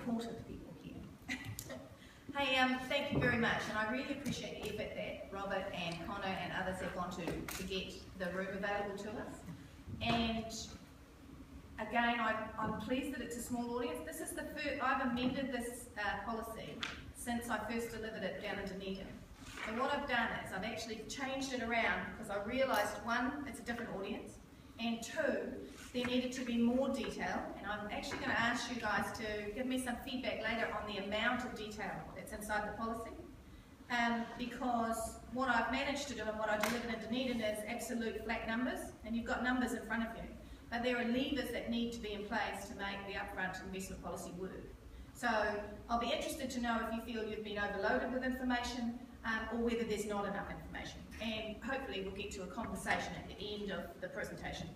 important people here. Hey, thank you very much, and I really appreciate the effort that Robert and Connor and others have gone to get the room available to us. And again, I'm pleased that it's a small audience. This is the first, I've amended this policy since I first delivered it down in Dunedin. And what I've done is I've actually changed it around because I realised, one, it's a different audience, and two, there needed to be more detail. And I'm actually going to ask you guys to give me some feedback later on the amount of detail that's inside the policy. Because what I've managed to do and what I delivered in Dunedin is absolute flat numbers, and you've got numbers in front of you. But there are levers that need to be in place to make the upfront investment policy work. So I'll be interested to know if you feel you've been overloaded with information or whether there's not enough information. And hopefully we'll get to a conversation at the end of the presentation.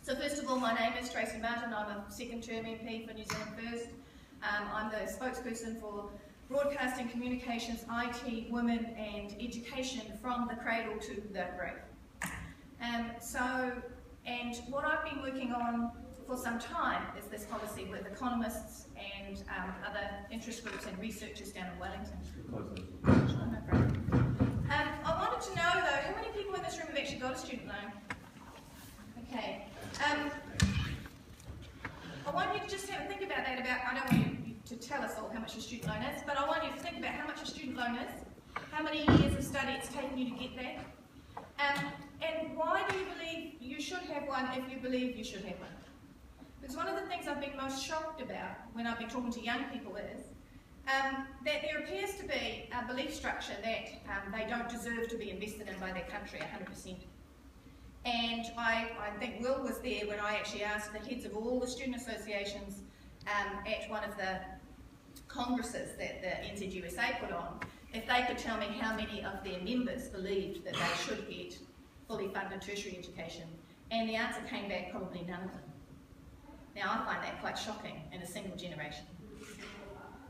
So first of all, my name is Tracy Martin. I'm a second term MP for New Zealand First. I'm the spokesperson for broadcasting, communications, IT, women and education from the cradle to the grave. And what I've been working on for some time is this policy with economists and other interest groups and researchers down in Wellington. I wanted to know though, how many people in this room have actually got a student loan? Okay. I want you to just have a think about that, I don't want you to tell us all how much your student loan is, but I want you to think about how much your student loan is, how many years of study it's taken you to get there, and why do you believe you should have one if you believe you should have one? Because one of the things I've been most shocked about when I've been talking to young people is that there appears to be a belief structure that they don't deserve to be invested in by their country 100%. And I think Will was there when I actually asked the heads of all the student associations at one of the congresses that the NZUSA put on, if they could tell me how many of their members believed that they should get fully funded tertiary education, and the answer came back probably none of them. Now I find that quite shocking in a single generation.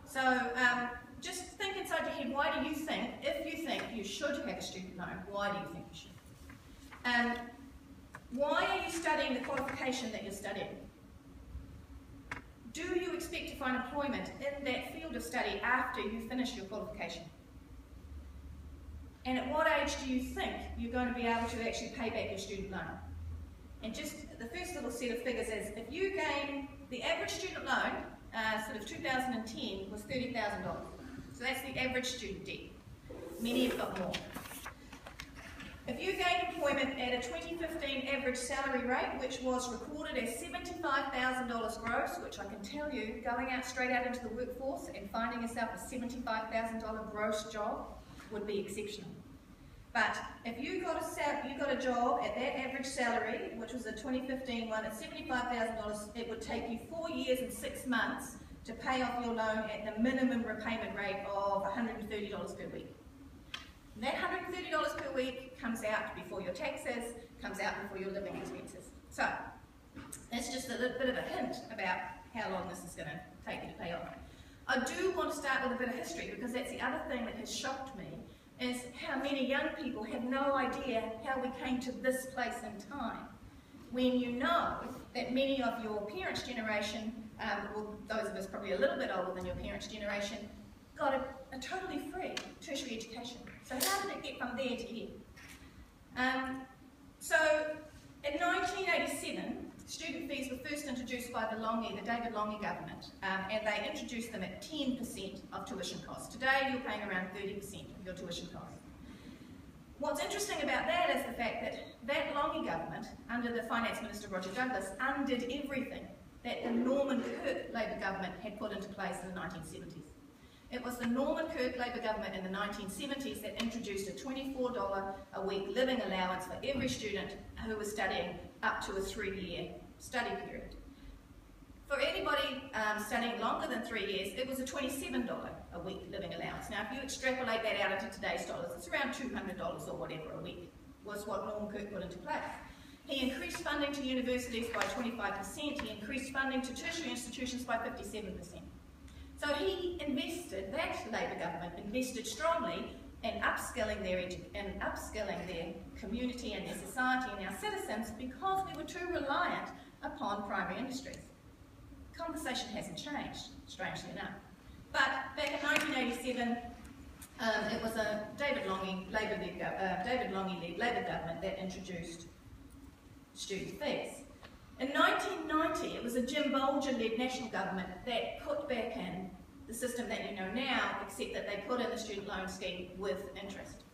So just think inside your head, why do you think, if you think you should have a student loan, why do you think you should? Why are you studying the qualification that you're studying? Do you expect to find employment in that field of study after you finish your qualification? And at what age do you think you're going to be able to actually pay back your student loan? And just the first little set of figures is, if you gain, the average student loan, sort of 2010, was $30,000. So that's the average student debt. Many have got more. If you gain employment at a 2015 average salary rate, which was recorded as $75,000 gross, which I can tell you, going out straight out into the workforce and finding yourself a $75,000 gross job would be exceptional. But if you got a job at that average salary, which was a 2015 one at $75,000, it would take you 4 years and 6 months to pay off your loan at the minimum repayment rate of $130 per week. And that $130 per week comes out before your taxes, comes out before your living expenses. So that's just a little bit of a hint about how long this is going to take you to pay off. I do want to start with a bit of history, because that's the other thing that has shocked me, is how many young people have no idea how we came to this place in time, when you know that many of your parents' generation, well, those of us probably a little bit older than your parents' generation, got a totally free tertiary education. So how did it get from there to here? So in 1987, student fees were first introduced by the David Longy government, and they introduced them at 10% of tuition costs. Today you're paying around 30% of your tuition costs. What's interesting about that is the fact that that Longy government, under the Finance Minister Roger Douglas, undid everything that the Norman Kirk Labour government had put into place in the 1970s. It was the Norman Kirk Labour government in the 1970s that introduced a $24 a week living allowance for every student who was studying up to a 3-year study period. For anybody studying longer than 3 years, it was a $27 a week living allowance. Now, if you extrapolate that out into today's dollars, it's around $200 or whatever a week, was what Norman Kirk put into place. He increased funding to universities by 25%, he increased funding to tertiary institutions by 57%. So he invested, that Labour government invested strongly in upskilling their community and their society and our citizens, because we were too reliant upon primary industries. conversation hasn't changed, strangely enough. But back in 1987, it was a David Lange led Labour government that introduced student fees. In 1990, it was a Jim Bolger-led national government that put back in the system that you know now, except that they put in the student loan scheme with interest.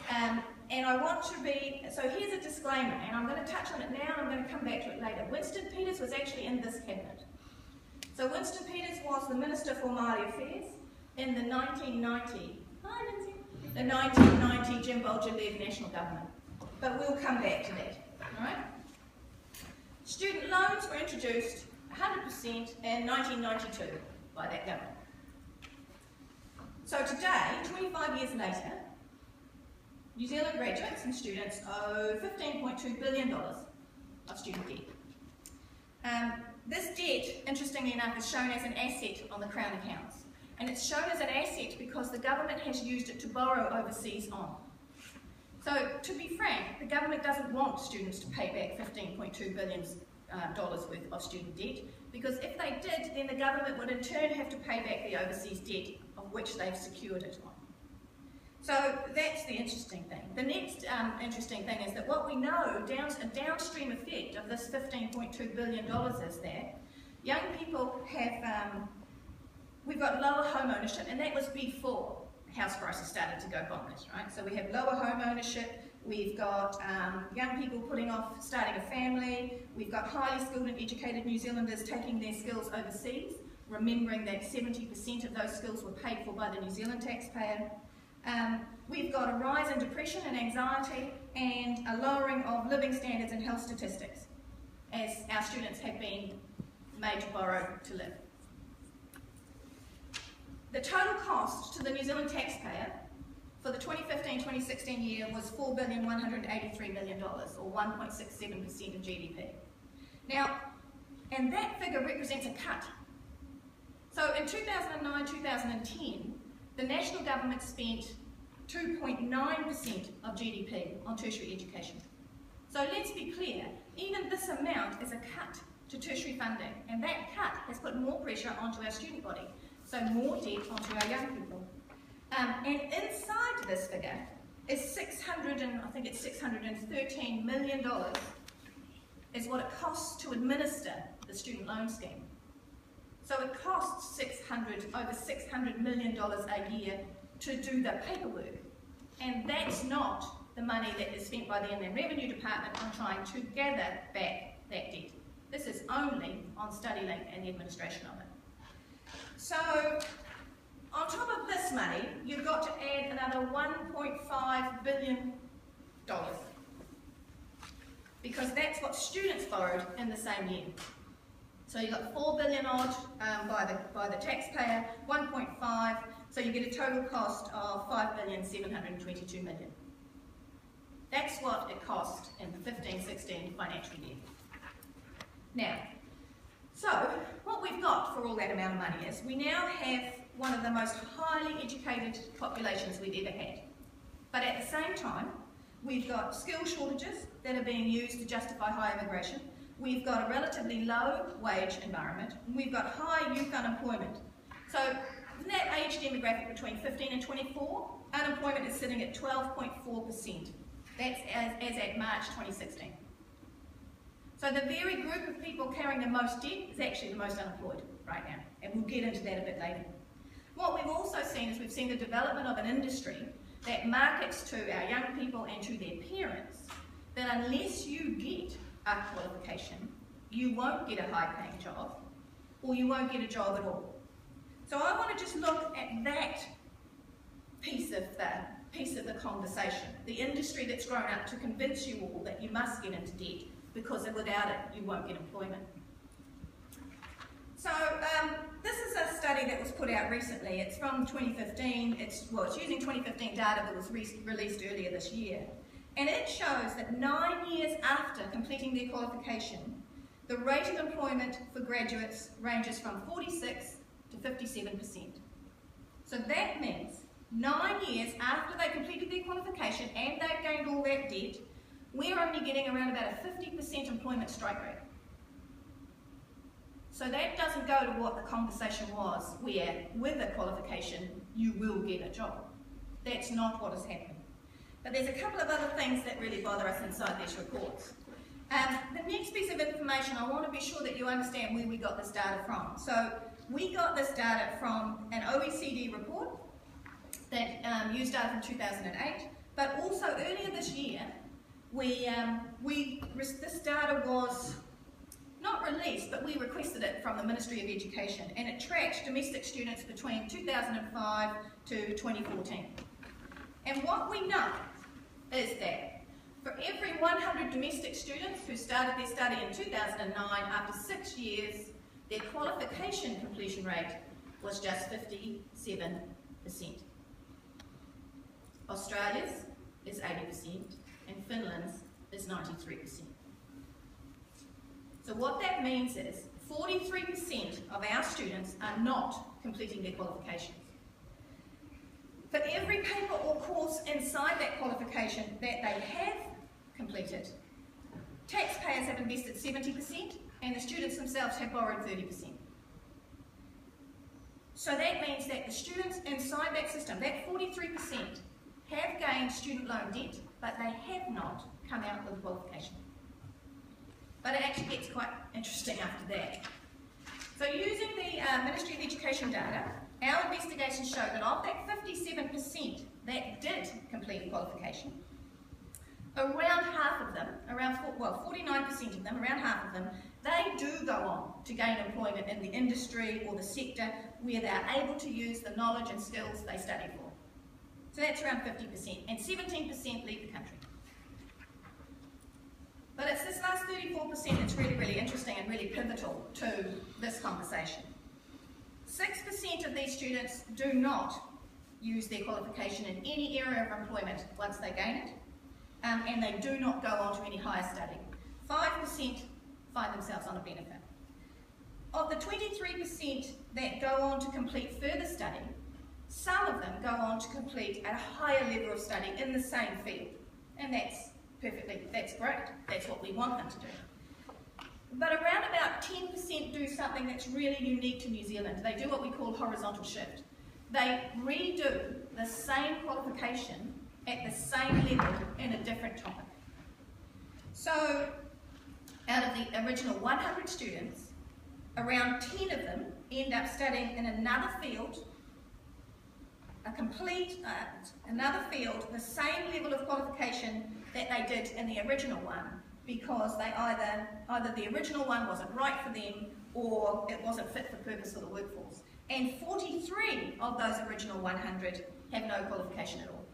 And I want to be, so here's a disclaimer, and I'm going to touch on it now, and I'm going to come back to it later. Winston Peters was actually in this cabinet. So Winston Peters was the Minister for Māori Affairs in the 1990 Jim Bolger-led national government. But we'll come back to that, all right? Student loans were introduced 100% in 1992 by that government. So today, 25 years later, New Zealand graduates and students owe $15.2 billion of student debt. This debt, interestingly enough, is shown as an asset on the Crown accounts. And it's shown as an asset because the government has used it to borrow overseas on. So, to be frank, the government doesn't want students to pay back $15.2 billion worth of student debt, because if they did, then the government would in turn have to pay back the overseas debt of which they've secured it on. So that's the interesting thing. The next interesting thing is that what we know, a downstream effect of this $15.2 billion is that young people have, we've got lower home ownership, and that was before house prices started to go bonkers, right? So we have lower home ownership, we've got young people putting off starting a family, we've got highly skilled and educated New Zealanders taking their skills overseas, remembering that 70% of those skills were paid for by the New Zealand taxpayer. We've got a rise in depression and anxiety and a lowering of living standards and health statistics as our students have been made to borrow to live. The total cost to the New Zealand taxpayer for the 2015-2016 year was $4,183 million, or 1.67% of GDP. Now, and that figure represents a cut. So in 2009-2010, the national government spent 2.9% of GDP on tertiary education. So let's be clear, even this amount is a cut to tertiary funding, and that cut has put more pressure onto our student body, so more debt onto our young people. And inside this figure is $613 million is what it costs to administer the student loan scheme. So it costs over $600 million a year to do the paperwork. And that's not the money that is spent by the Inland Revenue Department on trying to gather back that debt. This is only on StudyLink and the administration of it. So, on top of this money, you've got to add another $1.5 billion, because that's what students borrowed in the same year. So you've got $4 billion odd by the taxpayer, 1.5, so you get a total cost of $5,722 million. That's what it cost in the 15-16 financial year. Now, so what we've got for all that amount of money is we now have one of the most highly educated populations we've ever had. But at the same time, we've got skill shortages that are being used to justify high immigration. We've got a relatively low wage environment, and we've got high youth unemployment. So in that age demographic between 15 and 24, unemployment is sitting at 12.4%. That's as at March 2016. So the very group of people carrying the most debt is actually the most unemployed right now, and we'll get into that a bit later. What we've also seen is we've seen the development of an industry that markets to our young people and to their parents that unless you get a qualification, you won't get a high-paying job, or you won't get a job at all. So I want to just look at that piece of the conversation, the industry that's grown up to convince you all that you must get into debt, because without it, you won't get employment. So this is a study that was put out recently. It's from 2015. It's using 2015 data that was released earlier this year. And it shows that 9 years after completing their qualification, the rate of employment for graduates ranges from 46 to 57%. So that means 9 years after they completed their qualification and they've gained all that debt, we're only getting around about a 50% employment strike rate. So that doesn't go to what the conversation was, where with a qualification you will get a job. That's not what is happening. But there's a couple of other things that really bother us inside these reports. The next piece of information, I want to be sure that you understand where we got this data from. So we got this data from an OECD report that used data from 2008, but also earlier this year, this data was not released, but we requested it from the Ministry of Education, and it tracked domestic students between 2005 to 2014. And what we know is that for every 100 domestic students who started their study in 2009, after 6 years, their qualification completion rate was just 57%. Australia's is 80% and Finland's is 93%. So what that means is 43% of our students are not completing their qualifications. For every paper or course inside that qualification that they have completed, taxpayers have invested 70% and the students themselves have borrowed 30%. So that means that the students inside that system, that 43%, have gained student loan debt, but they have not come out with a qualification. But it actually gets quite interesting after that. So using the Ministry of Education data, our investigation showed that of that 57% that did complete a qualification, around half of them, 49% of them, around half of them, they do go on to gain employment in the industry or the sector where they're able to use the knowledge and skills they studied for. So that's around 50%, and 17% leave the country. But it's this last 34% that's really, really interesting and really pivotal to this conversation. 6% of these students do not use their qualification in any area of employment once they gain it, and they do not go on to any higher study. 5% find themselves on a benefit. Of the 23% that go on to complete further study, some of them go on to complete at a higher level of study in the same field, and that's great, that's what we want them to do. But around about 10% do something that's really unique to New Zealand. They do what we call horizontal shift. They redo the same qualification at the same level in a different topic. So out of the original 100 students, around 10 of them end up studying in another field, another field, the same level of qualification that they did in the original one, because they either the original one wasn't right for them or it wasn't fit for purpose for the workforce. And 43 of those original 100 have no qualification at all.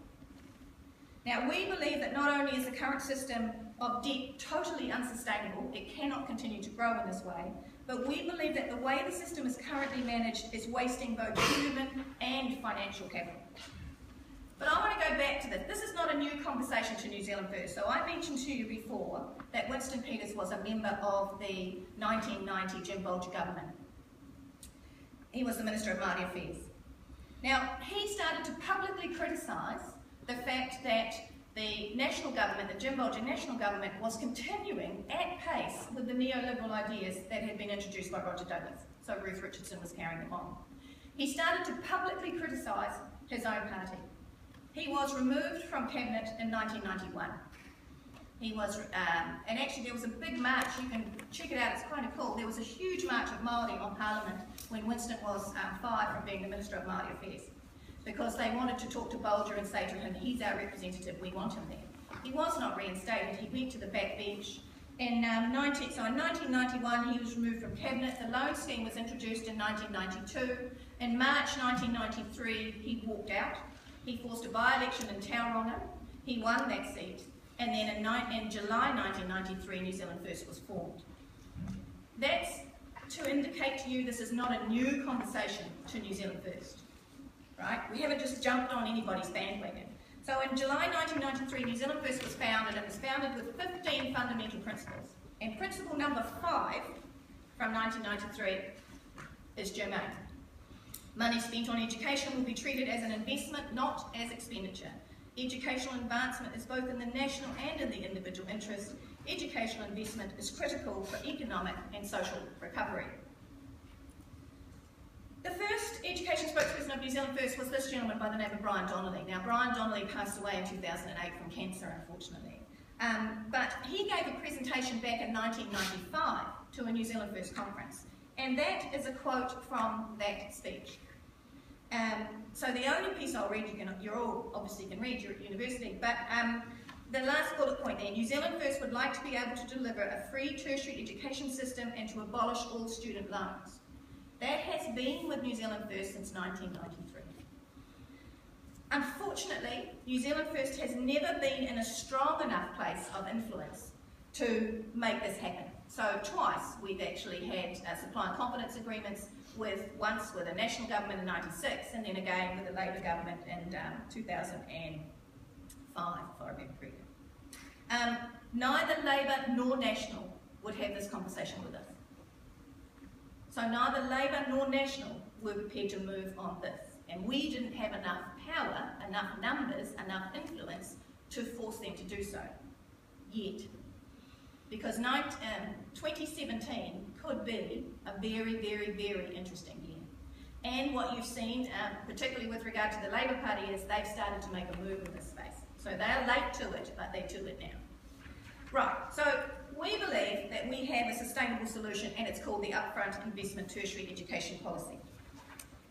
Now, we believe that not only is the current system of debt totally unsustainable, it cannot continue to grow in this way, but we believe that the way the system is currently managed is wasting both human and financial capital. But I want to go back to this. This is not a new conversation to New Zealand First. So I mentioned to you before that Winston Peters was a member of the 1990 Jim Bolger government. He was the Minister of Māori Affairs. Now, he started to publicly criticise the fact that the national government, the Jim Bolger national government, was continuing at pace with the neoliberal ideas that had been introduced by Roger Douglas. So Ruth Richardson was carrying them on. He started to publicly criticise his own party. He was removed from cabinet in 1991. He was, and actually there was a big march, you can check it out, it's kind of cool. There was a huge march of Māori on Parliament when Winston was fired from being the Minister of Māori Affairs, because they wanted to talk to Bolger and say to him, he's our representative, we want him there. He was not reinstated, he went to the back bench. In 1991 he was removed from cabinet, the loan scheme was introduced in 1992. In March 1993 he walked out. He forced a by-election in Tauranga, he won that seat, and then in July 1993 New Zealand First was formed. That's to indicate to you this is not a new conversation to New Zealand First, right? We haven't just jumped on anybody's bandwagon. So in July 1993 New Zealand First was founded, and it was founded with 15 fundamental principles. And principle number 5 from 1993 is germane. Money spent on education will be treated as an investment, not as expenditure. Educational advancement is both in the national and in the individual interest. Educational investment is critical for economic and social recovery. education spokesperson of New Zealand First was this gentleman by the name of Brian Donnelly. Now, Brian Donnelly passed away in 2008 from cancer, unfortunately. But he gave a presentation back in 1995 to a New Zealand First conference. And that is a quote from that speech. So the only piece I'll read, you all obviously can read, you're at university, but the last bullet point there, New Zealand First would like to be able to deliver a free tertiary education system and to abolish all student loans. That has been with New Zealand First since 1993. Unfortunately, New Zealand First has never been in a strong enough place of influence to make this happen. So twice we've actually had supply and confidence agreements, once with a national government in '96 and then again with a Labour government in 2005, if I remember correctly. Neither Labour nor National would have this conversation with us. So neither Labour nor National were prepared to move on this. And we didn't have enough power, enough numbers, enough influence to force them to do so, yet. Because 2017 could be a very, very, very interesting year. And what you've seen, particularly with regard to the Labour Party, is they've started to make a move in this space. So they're late to it, but they're to it now. Right, so we believe that we have a sustainable solution, and it's called the Upfront Investment Tertiary Education Policy.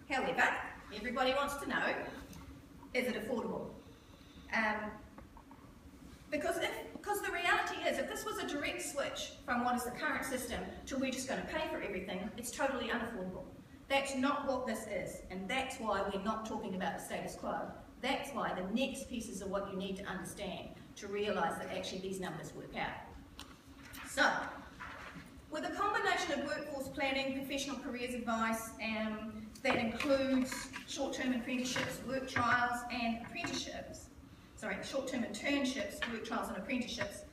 However, everybody wants to know, is it affordable? Because the reality is, if this was a direct switch from what is the current system to we're just going to pay for everything, it's totally unaffordable. That's not what this is, and that's why we're not talking about the status quo. That's why the next pieces are what you need to understand to realise that actually these numbers work out. So, with a combination of workforce planning, professional careers advice, that includes short-term apprenticeships, work trials and apprenticeships, short-term internships, work trials and apprenticeships,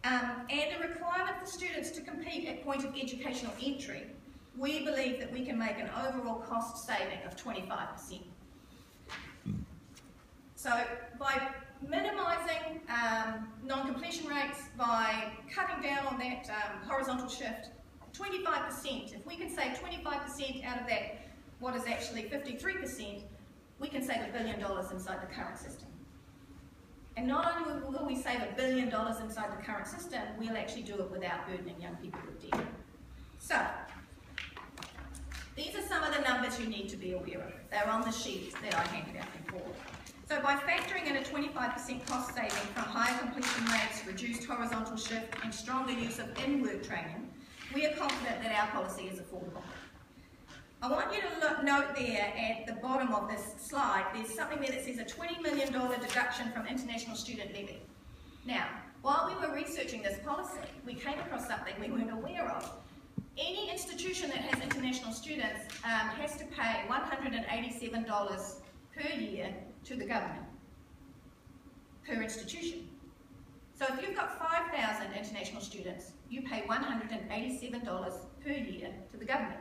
and a requirement for students to compete at point of educational entry, we believe that we can make an overall cost saving of 25%. So by minimising non-completion rates, by cutting down on that horizontal shift, 25%, if we can save 25% out of that, what is actually 53%, we can save $1 billion inside the current system. And not only will we save $1 billion inside the current system, we'll actually do it without burdening young people with debt. So, these are some of the numbers you need to be aware of. They're on the sheet that I handed out before. So by factoring in a 25% cost saving from higher completion rates, reduced horizontal shift, and stronger use of in-work training, we are confident that our policy is affordable. I want you to note there at the bottom of this slide, there's something there that says a $20 million deduction from international student levy. Now, while we were researching this policy, we came across something we weren't aware of. Any institution that has international students has to pay $187 per year to the government, per institution. So if you've got 5,000 international students, you pay $187 per year to the government.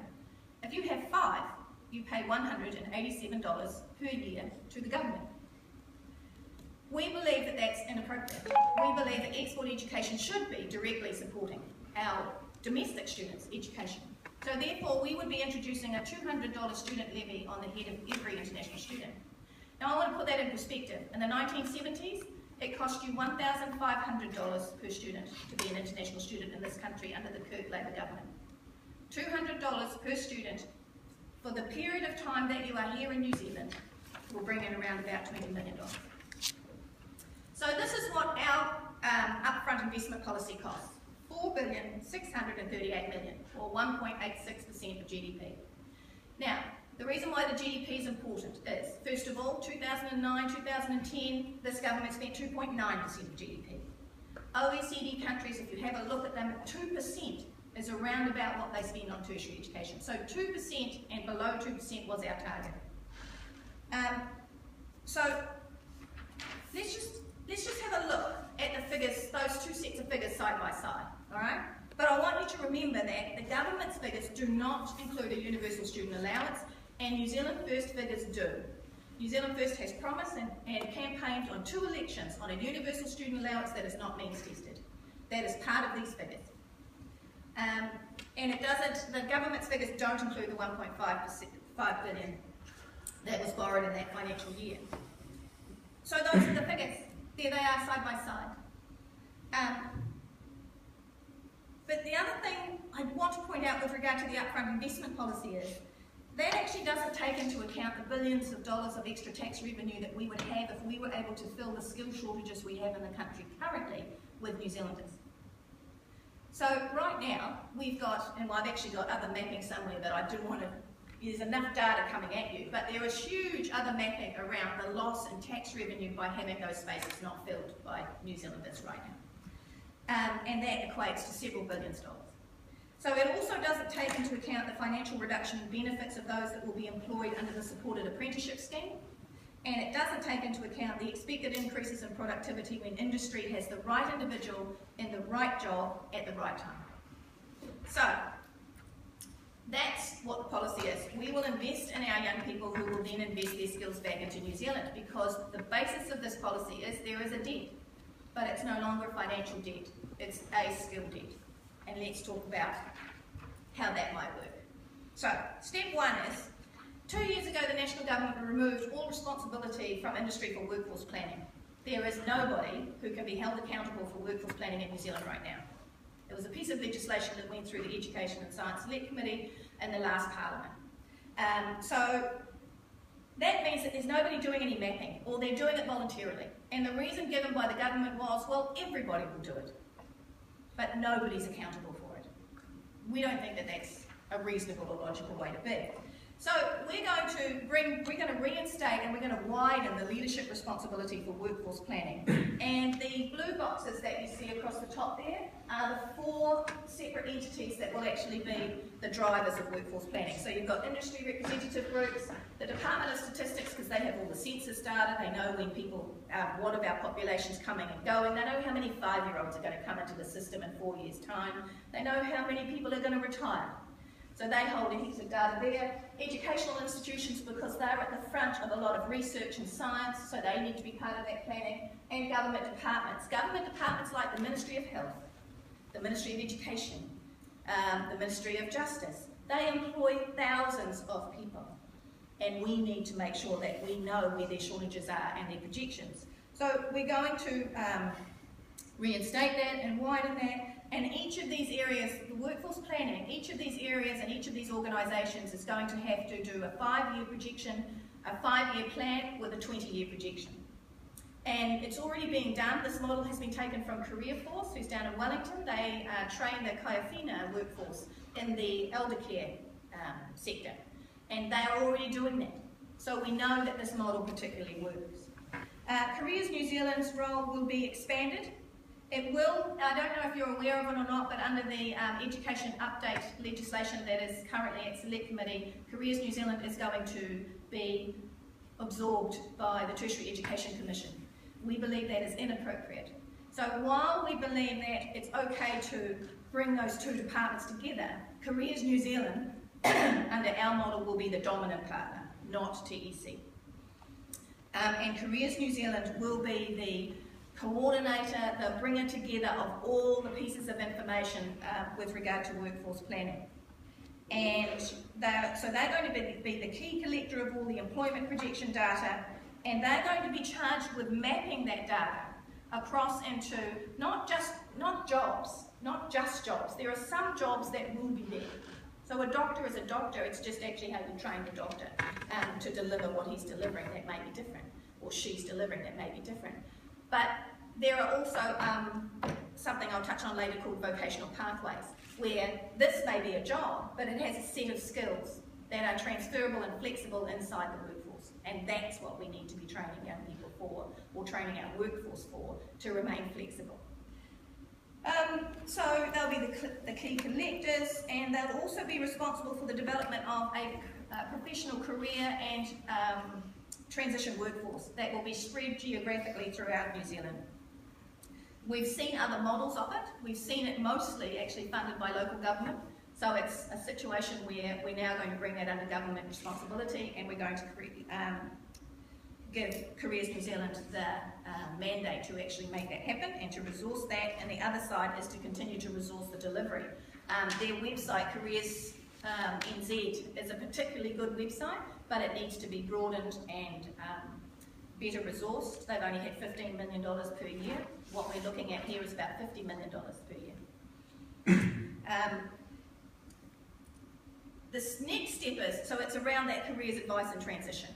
If you have 5, you pay $187 per year to the government. We believe that that's inappropriate. We believe that export education should be directly supporting our domestic students' education. So therefore, we would be introducing a $200 student levy on the head of every international student. Now I want to put that in perspective. In the 1970s, it cost you $1,500 per student to be an international student in this country under the Kirk Labour government. $200 per student for the period of time that you are here in New Zealand will bring in around about $20 million. So this is what our upfront investment policy costs. $4,638,000,000, or 1.86% of GDP. Now, the reason why the GDP is important is, first of all, 2009, 2010, this government spent 2.9% of GDP. OECD countries, if you have a look at them, 2% is around about what they spend on tertiary education. So 2% and below 2% was our target. So let's just have a look at the figures, those two sets of figures side by side, all right? But I want you to remember that the government's figures do not include a universal student allowance, and New Zealand First figures do. New Zealand First has promised and campaigned on 2 elections on a universal student allowance that is not means tested. That is part of these figures. And it doesn't, the government's figures don't include the $1.5 billion that was borrowed in that financial year. So those are the figures. There they are side by side. But the other thing I want to point out with regard to the upfront investment policy is that actually doesn't take into account the billions of dollars of extra tax revenue that we would have if we were able to fill the skill shortages we have in the country currently with New Zealanders. So right now, we've got, and I've actually got other mapping somewhere that I do want to, there's enough data coming at you, but there is huge other mapping around the loss in tax revenue by having those spaces not filled by New Zealanders right now. And that equates to several billions of dollars. So it also doesn't take into account the financial reduction in benefits of those that will be employed under the supported apprenticeship scheme, and it doesn't take into account the expected increases in productivity when industry has the right individual in the right job at the right time. So that's what the policy is. We will invest in our young people who will then invest their skills back into New Zealand, because the basis of this policy is there is a debt, but it's no longer a financial debt, it's a skill debt. And let's talk about how that might work. So, step one is, 2 years ago the national government removed all responsibility from industry for workforce planning. There is nobody who can be held accountable for workforce planning in New Zealand right now. It was a piece of legislation that went through the Education and Science Select Committee in the last Parliament. So that means that there's nobody doing any mapping, or they're doing it voluntarily. And the reason given by the government was, well, everybody will do it, but nobody's accountable for it. We don't think that that's a reasonable or logical way to be. So we're going to reinstate and we're going to widen the leadership responsibility for workforce planning. And the blue boxes that you see across the top there are the 4 separate entities that will actually be the drivers of workforce planning. So you've got industry representative groups, the Department of Statistics, because they have all the census data, they know when people, what of our population's coming and going, they know how many 5-year-olds are going to come into the system in 4 years' time, they know how many people are going to retire. So they hold a heap of data there. Educational institutions, because they're at the front of a lot of research and science, so they need to be part of that planning. And government departments. Government departments like the Ministry of Health, the Ministry of Education, the Ministry of Justice. They employ thousands of people. And we need to make sure that we know where their shortages are and their projections. So we're going to reinstate that and widen that. And each of these areas, the workforce planning, each of these areas and each of these organisations is going to have to do a 5-year projection, a 5-year plan with a 20-year projection. And it's already being done. This model has been taken from Career Force, who's down in Wellington. They train the Kaiwhina workforce in the elder care sector. And they are already doing that. So we know that this model particularly works. Careers New Zealand's role will be expanded. It will, I don't know if you're aware of it or not, but under the education update legislation that is currently at Select Committee, Careers New Zealand is going to be absorbed by the Tertiary Education Commission. We believe that is inappropriate. So while we believe that it's okay to bring those 2 departments together, Careers New Zealand, under our model, will be the dominant partner, not TEC. And Careers New Zealand will be the coordinator, the bringer together of all the pieces of information with regard to workforce planning. And so they're going to be the key collector of all the employment projection data, and they're going to be charged with mapping that data across into not just jobs. There are some jobs that will be there. So a doctor is a doctor, it's just actually how you train the doctor to deliver what he's delivering that may be different, or she's delivering that may be different. But there are also something I'll touch on later called vocational pathways, where this may be a job, but it has a set of skills that are transferable and flexible inside the workforce. And that's what we need to be training young people for, or training our workforce for, to remain flexible. So they'll be the key collectors, and they'll also be responsible for the development of a professional career and transition workforce that will be spread geographically throughout New Zealand. We've seen other models of it. We've seen it mostly actually funded by local government. So it's a situation where we're now going to bring that under government responsibility, and we're going to give Careers New Zealand the mandate to actually make that happen and to resource that. And the other side is to continue to resource the delivery. Their website, Careers NZ is a particularly good website, but it needs to be broadened and better resourced. They've only had $15 million per year. What we're looking at here is about $50 million per year. This next step is, so it's around that careers advice and transition.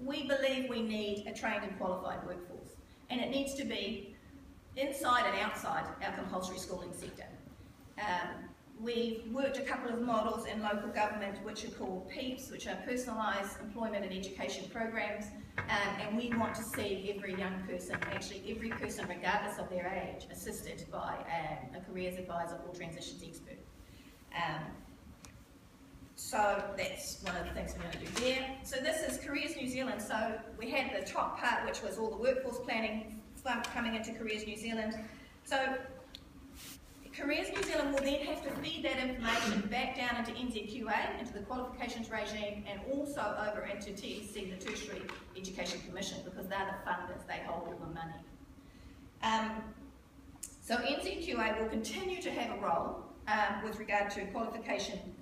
We believe we need a trained and qualified workforce, and it needs to be inside and outside our compulsory schooling sector. We've worked a couple of models in local government which are called PEEPs, which are Personalised Employment and Education Programs, and we want to see every young person, actually every person regardless of their age, assisted by a careers advisor or transitions expert. So that's one of the things we're going to do there. So this is Careers New Zealand. So we had the top part, which was all the workforce planning coming into Careers New Zealand. So Careers New Zealand will then have to feed that information back down into NZQA, into the qualifications regime, and also over into TEC, the Tertiary Education Commission, because they're the funders, they hold all the money. So NZQA will continue to have a role with regard to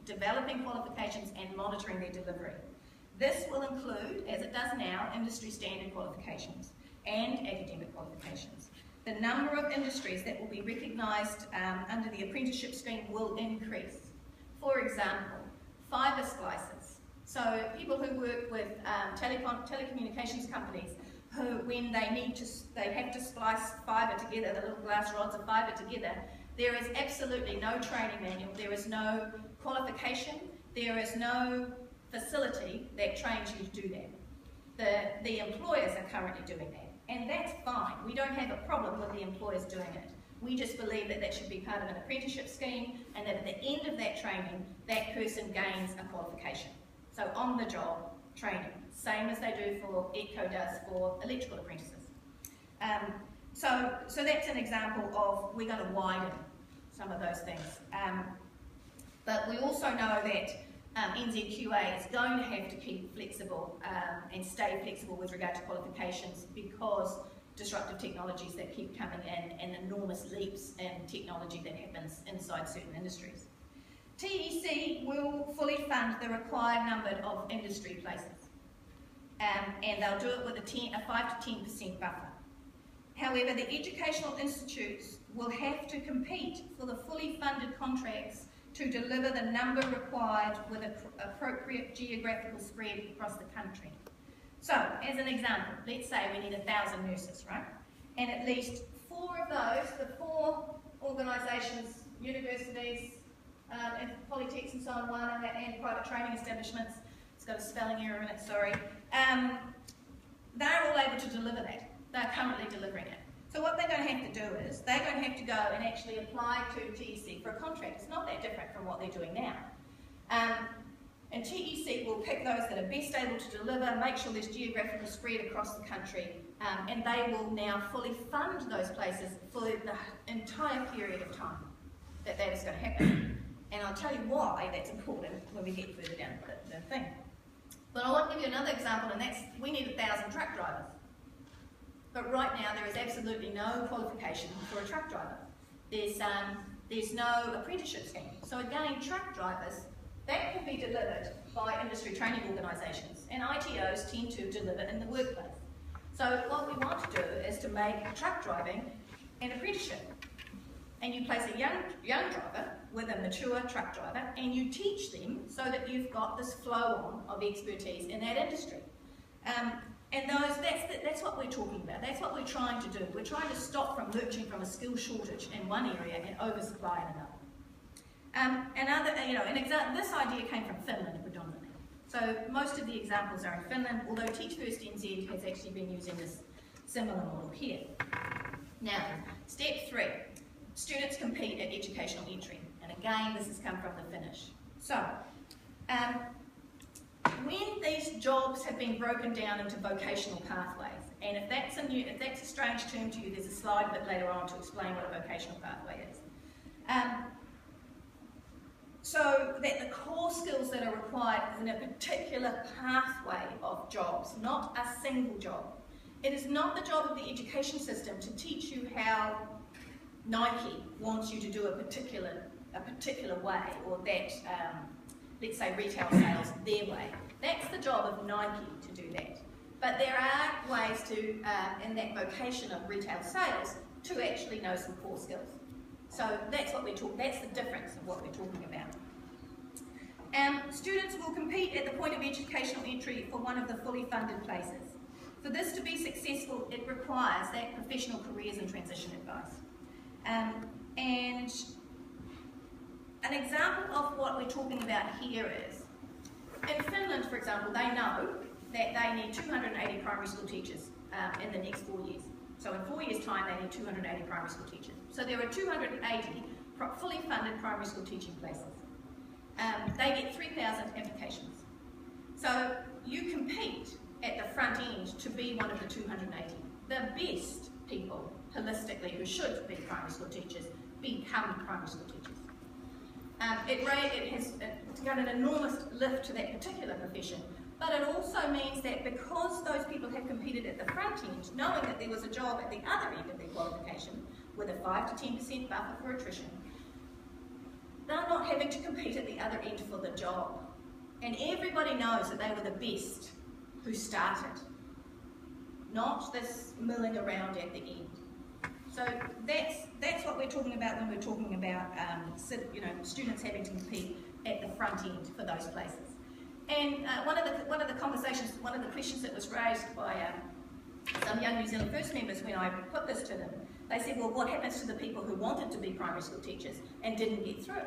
developing qualifications and monitoring their delivery. This will include, as it does now, industry standard qualifications and academic qualifications. The number of industries that will be recognised under the apprenticeship scheme will increase. For example, fibre splicers. So people who work with telecommunications companies who, when they have to splice fibre together, the little glass rods of fibre together, there is absolutely no training manual, there is no qualification, there is no facility that trains you to do that. The employers are currently doing that, and that's fine. We don't have a problem with the employers doing it. We just believe that that should be part of an apprenticeship scheme, and that at the end of that training, that person gains a qualification. So on-the-job training, same as they do for ECO does for electrical apprentices. So that's an example of, we're going to widen some of those things. But we also know that NZQA is going to have to keep flexible and stay flexible with regard to qualifications, because disruptive technologies that keep coming in and enormous leaps in technology that happens inside certain industries. TEC will fully fund the required number of industry places, and they'll do it with a 5 to 10% buffer. However, the educational institutes will have to compete for the fully funded contracts to deliver the number required with an appropriate geographical spread across the country. So, as an example, let's say we need 1,000 nurses, right? And at least 4 of those, the 4 organisations, universities, and polytechs and so on, and private training establishments, it's got a spelling error in it, sorry, they're all able to deliver that. They're currently delivering it. So what they're going to have to do is, they're going to have to go and actually apply to TEC for a contract. It's not that different from what they're doing now. And TEC will pick those that are best able to deliver, make sure there's geographical spread across the country, and they will now fully fund those places for the entire period of time that is going to happen. And I'll tell you why that's important when we get further down the thing. But I want to give you another example, and that's, we need 1,000 truck drivers. But right now there is absolutely no qualification for a truck driver. There's no apprenticeship scheme. So again, truck drivers, that can be delivered by industry training organisations, and ITOs tend to deliver in the workplace. So what we want to do is to make truck driving an apprenticeship. And you place a young driver with a mature truck driver, and you teach them so that you've got this flow-on of expertise in that industry. And that's what we're talking about. That's what we're trying to do. We're trying to stop from lurching from a skill shortage in one area and oversupply in another. This idea came from Finland predominantly. So most of the examples are in Finland, although Teach First NZ has actually been using this similar model here. Now, step 3. Students compete at educational entry. And again, this has come from the Finnish. So, when these jobs have been broken down into vocational pathways, and if that's a strange term to you, there's a slide a bit later on to explain what a vocational pathway is. So that the core skills that are required in a particular pathway of jobs, not a single job. It is not the job of the education system to teach you how Nike wants you to do a particular a particular way, or that, let's say, retail sales their way. That's the job of Nike to do that. But there are ways to, in that vocation of retail sales, to actually know some core skills. So that's what that's the difference of what we're talking about. Students will compete at the point of educational entry for one of the fully funded places. For this to be successful, it requires that professional careers and transition advice. And an example of what we're talking about here is, in Finland, for example, they know that they need 280 primary school teachers in the next 4 years. So in 4 years' time, they need 280 primary school teachers. So there are 280 fully funded primary school teaching places. They get 3,000 applications. So you compete at the front end to be one of the 280. The best people, holistically, who should be primary school teachers, become primary school teachers. It has got an enormous lift to that particular profession, but it also means that because those people have competed at the front end, knowing that there was a job at the other end of their qualification, with a 5 to 10% buffer for attrition, they're not having to compete at the other end for the job. And everybody knows that they were the best who started, not this milling around at the end. So that's what we're talking about when we're talking about students having to compete at the front end for those places. And one of the conversations, one of the questions that was raised by some young New Zealand First members when I put this to them, they said, well, what happens to the people who wanted to be primary school teachers and didn't get through?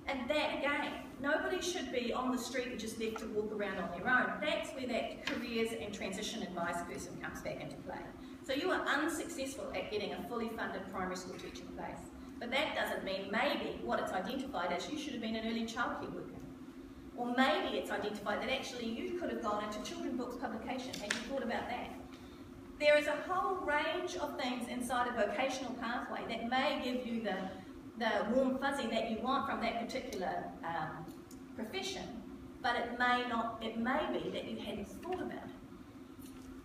And that, again, nobody should be on the street and just left to walk around on their own. That's where that careers and transition advice person comes back into play. So you are unsuccessful at getting a fully funded primary school teaching place. But that doesn't mean maybe what it's identified as you should have been an early childcare worker. Or maybe it's identified that actually you could have gone into children's books publication. Have you thought about that? There is a whole range of things inside a vocational pathway that may give you the warm fuzzy that you want from that particular profession, but it may not. It may be that you hadn't thought about it.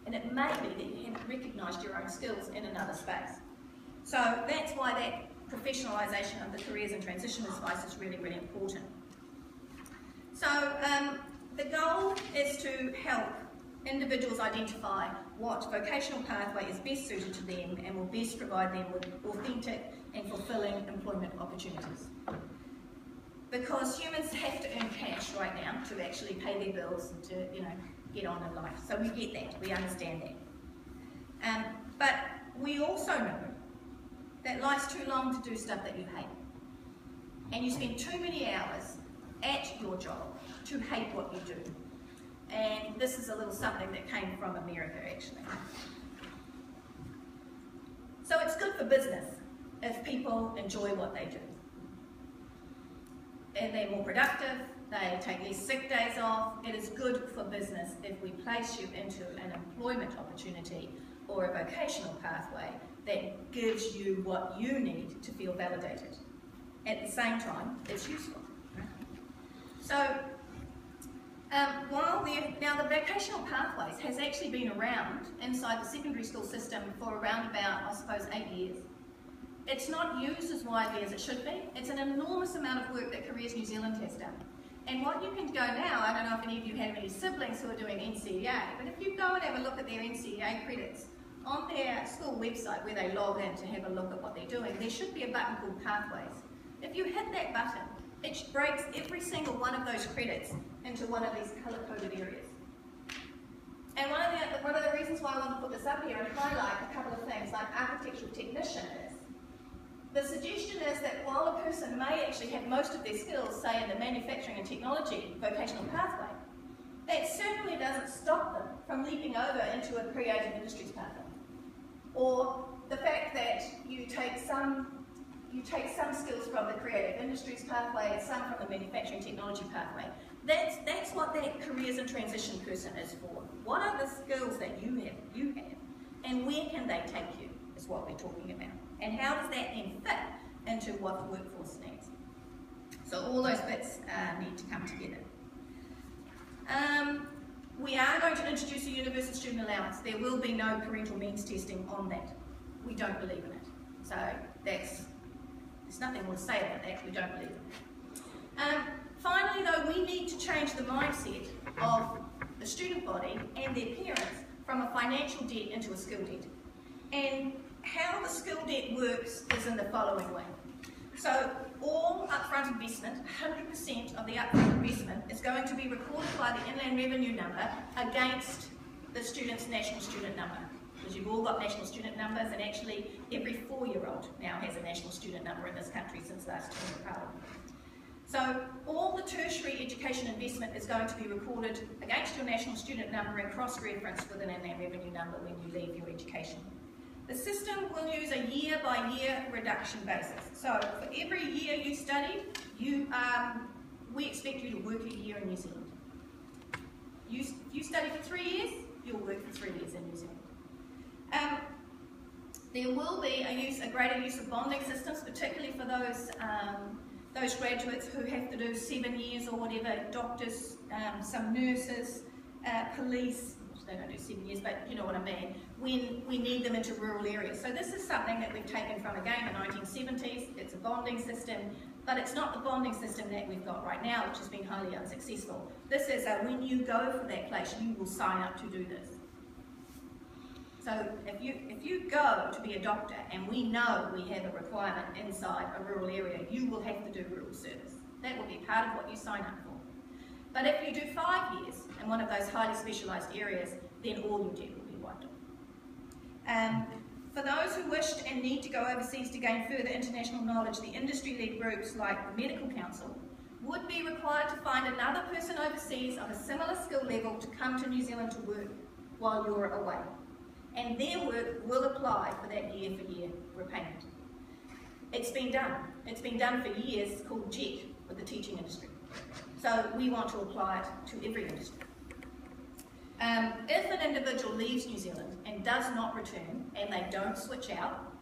And it may be that you haven't recognised your own skills in another space. So that's why that professionalisation of the careers and transition advice is really, really important. So the goal is to help individuals identify what vocational pathway is best suited to them and will best provide them with authentic and fulfilling employment opportunities. Because humans have to earn cash right now to actually pay their bills and to, get on in life. So we get that, we understand that. But we also know that life's too long to do stuff that you hate. And you spend too many hours at your job to hate what you do. And this is a little something that came from America, actually. So it's good for business if people enjoy what they do. And they're more productive, they take less sick days off. It is good for business if we place you into an employment opportunity or a vocational pathway that gives you what you need to feel validated. At the same time, it's useful. So, now the vocational pathways has actually been around inside the secondary school system for around about, I suppose, 8 years. It's not used as widely as it should be. It's an enormous amount of work that Careers New Zealand has done. And what you can go now, I don't know if any of you have any siblings who are doing NCEA, but if you go and have a look at their NCEA credits, on their school website where they log in to have a look at what they're doing, there should be a button called Pathways. If you hit that button, it breaks every single one of those credits into one of these colour-coded areas. And one of the reasons why I want to put this up here and highlight a couple of things like architectural technician is, the suggestion is that while a person may actually have most of their skills, say in the manufacturing and technology vocational pathway, that certainly doesn't stop them from leaping over into a creative industries pathway. Or the fact that you take some skills from the creative industries pathway and some from the manufacturing technology pathway. That's what that careers and transition person is for. What are the skills that you have, and where can they take you, is what we're talking about. And how does that then fit into what the workforce needs? So all those bits need to come together. We are going to introduce a universal student allowance. There will be no parental means testing on that. We don't believe in it. So there's There's nothing more to say about that, we don't believe it. Finally though, we need to change the mindset of the student body and their parents from a financial debt into a skill debt. And how the skill debt works is in the following way. So all upfront investment, 100% of the upfront investment is going to be recorded by the Inland Revenue number against the student's national student number. Because you've all got national student numbers, and actually every 4-year-old now has a national student number in this country since last term of Parliament. So all the tertiary education investment is going to be recorded against your national student number and cross-referenced with an Inland Revenue number when you leave your education. The system will use a year-by-year reduction basis. So for every year you study, we expect you to work a year in New Zealand. You study for 3 years, you'll work for 3 years in New Zealand. There will be a greater use of bonding systems, particularly for those graduates who have to do 7 years or whatever, doctors, some nurses, police. They don't do 7 years, but you know what I mean, when we need them into rural areas. So this is something that we've taken from, again, the 1970s. It's a bonding system, but it's not the bonding system that we've got right now, which has been highly unsuccessful. This is when you go for that place, you will sign up to do this. So if you go to be a doctor, and we know we have a requirement inside a rural area, you will have to do rural service. That will be part of what you sign up for. But if you do 5 years in one of those highly specialised areas, then all your debt will be wiped off. For those who wished and need to go overseas to gain further international knowledge, the industry-led groups like the Medical Council would be required to find another person overseas of a similar skill level to come to New Zealand to work while you're away. And their work will apply for that year-for-year repayment. It's been done. It's been done for years, called JET with the teaching industry. So we want to apply it to every industry. If an individual leaves New Zealand and does not return, and they don't switch out,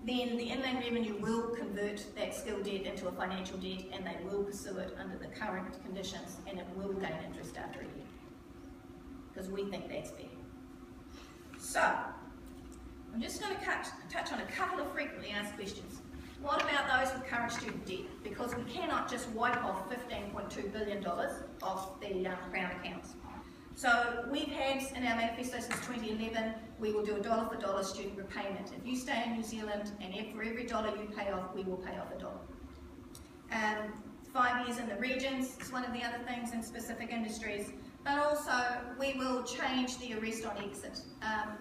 then the Inland Revenue will convert that skill debt into a financial debt, and they will pursue it under the current conditions, and it will gain interest after a year. Because we think that's fair. So, I'm just going to touch on a couple of frequently asked questions. What about those with current student debt? Because we cannot just wipe off $15.2 billion off the Crown accounts. So we've had in our manifesto since 2011, we will do a dollar for dollar student repayment. If you stay in New Zealand and for every dollar you pay off, we will pay off $1. 5 years in the regions is one of the other things in specific industries. But also, we will change the arrest on exit.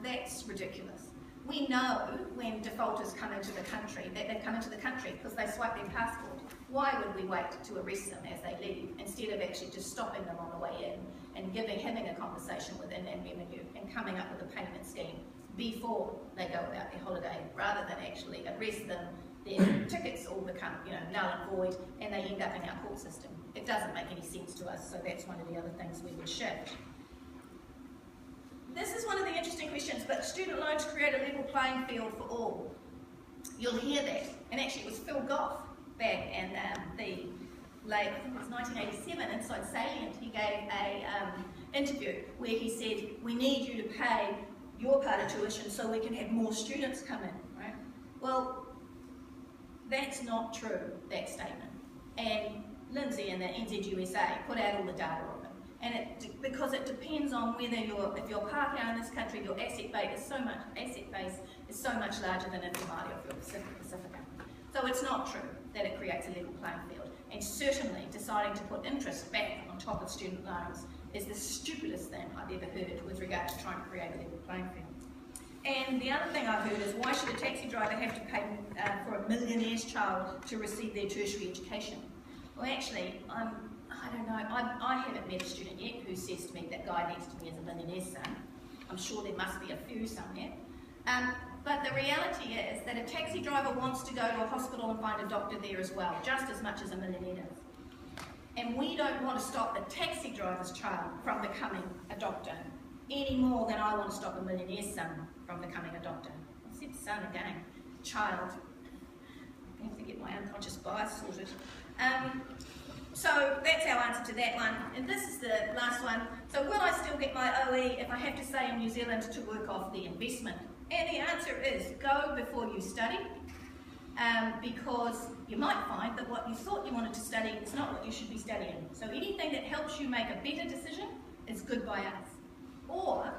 That's ridiculous. We know when defaulters come into the country that they've come into the country because they swipe their passport. Why would we wait to arrest them as they leave instead of actually just stopping them on the way in and having a conversation with Inland Revenue and coming up with a payment scheme before they go about their holiday, rather than actually arrest them, their tickets all become null and void, and they end up in our court system. It doesn't make any sense to us, so that's one of the other things we would shift. This is one of the interesting questions, but student loans create a level playing field for all. You'll hear that, and actually it was Phil Goff back in the late, I think it was 1987, inside Salient. He gave a interview where he said, we need you to pay your part of tuition so we can have more students come in, right? Well, that's not true, that statement. And Lindsay and the NZUSA put out all the data on it. And because it depends on whether if you're Pākehā in this country, your asset base is so much larger than if you're Māori or if you're Pacifica. So it's not true that it creates a level playing field. And certainly deciding to put interest back on top of student loans is the stupidest thing I've ever heard with regard to trying to create a level playing field. And the other thing I've heard is, why should a taxi driver have to pay for a millionaire's child to receive their tertiary education? Well, actually, I don't know. I haven't met a student yet who says to me that guy next to me is a millionaire's son. I'm sure there must be a few somewhere. But the reality is that a taxi driver wants to go to a hospital and find a doctor there as well, just as much as a millionaire does. And we don't want to stop the taxi driver's child from becoming a doctor any more than I want to stop a millionaire's son from becoming a doctor. I said son again, child. I have to get my unconscious bias sorted. So that's our answer to that one. And this is the last one. So will I still get my OE if I have to stay in New Zealand to work off the investment? And the answer is go before you study. because you might find that what you thought you wanted to study is not what you should be studying. So anything that helps you make a better decision is good by us. Or,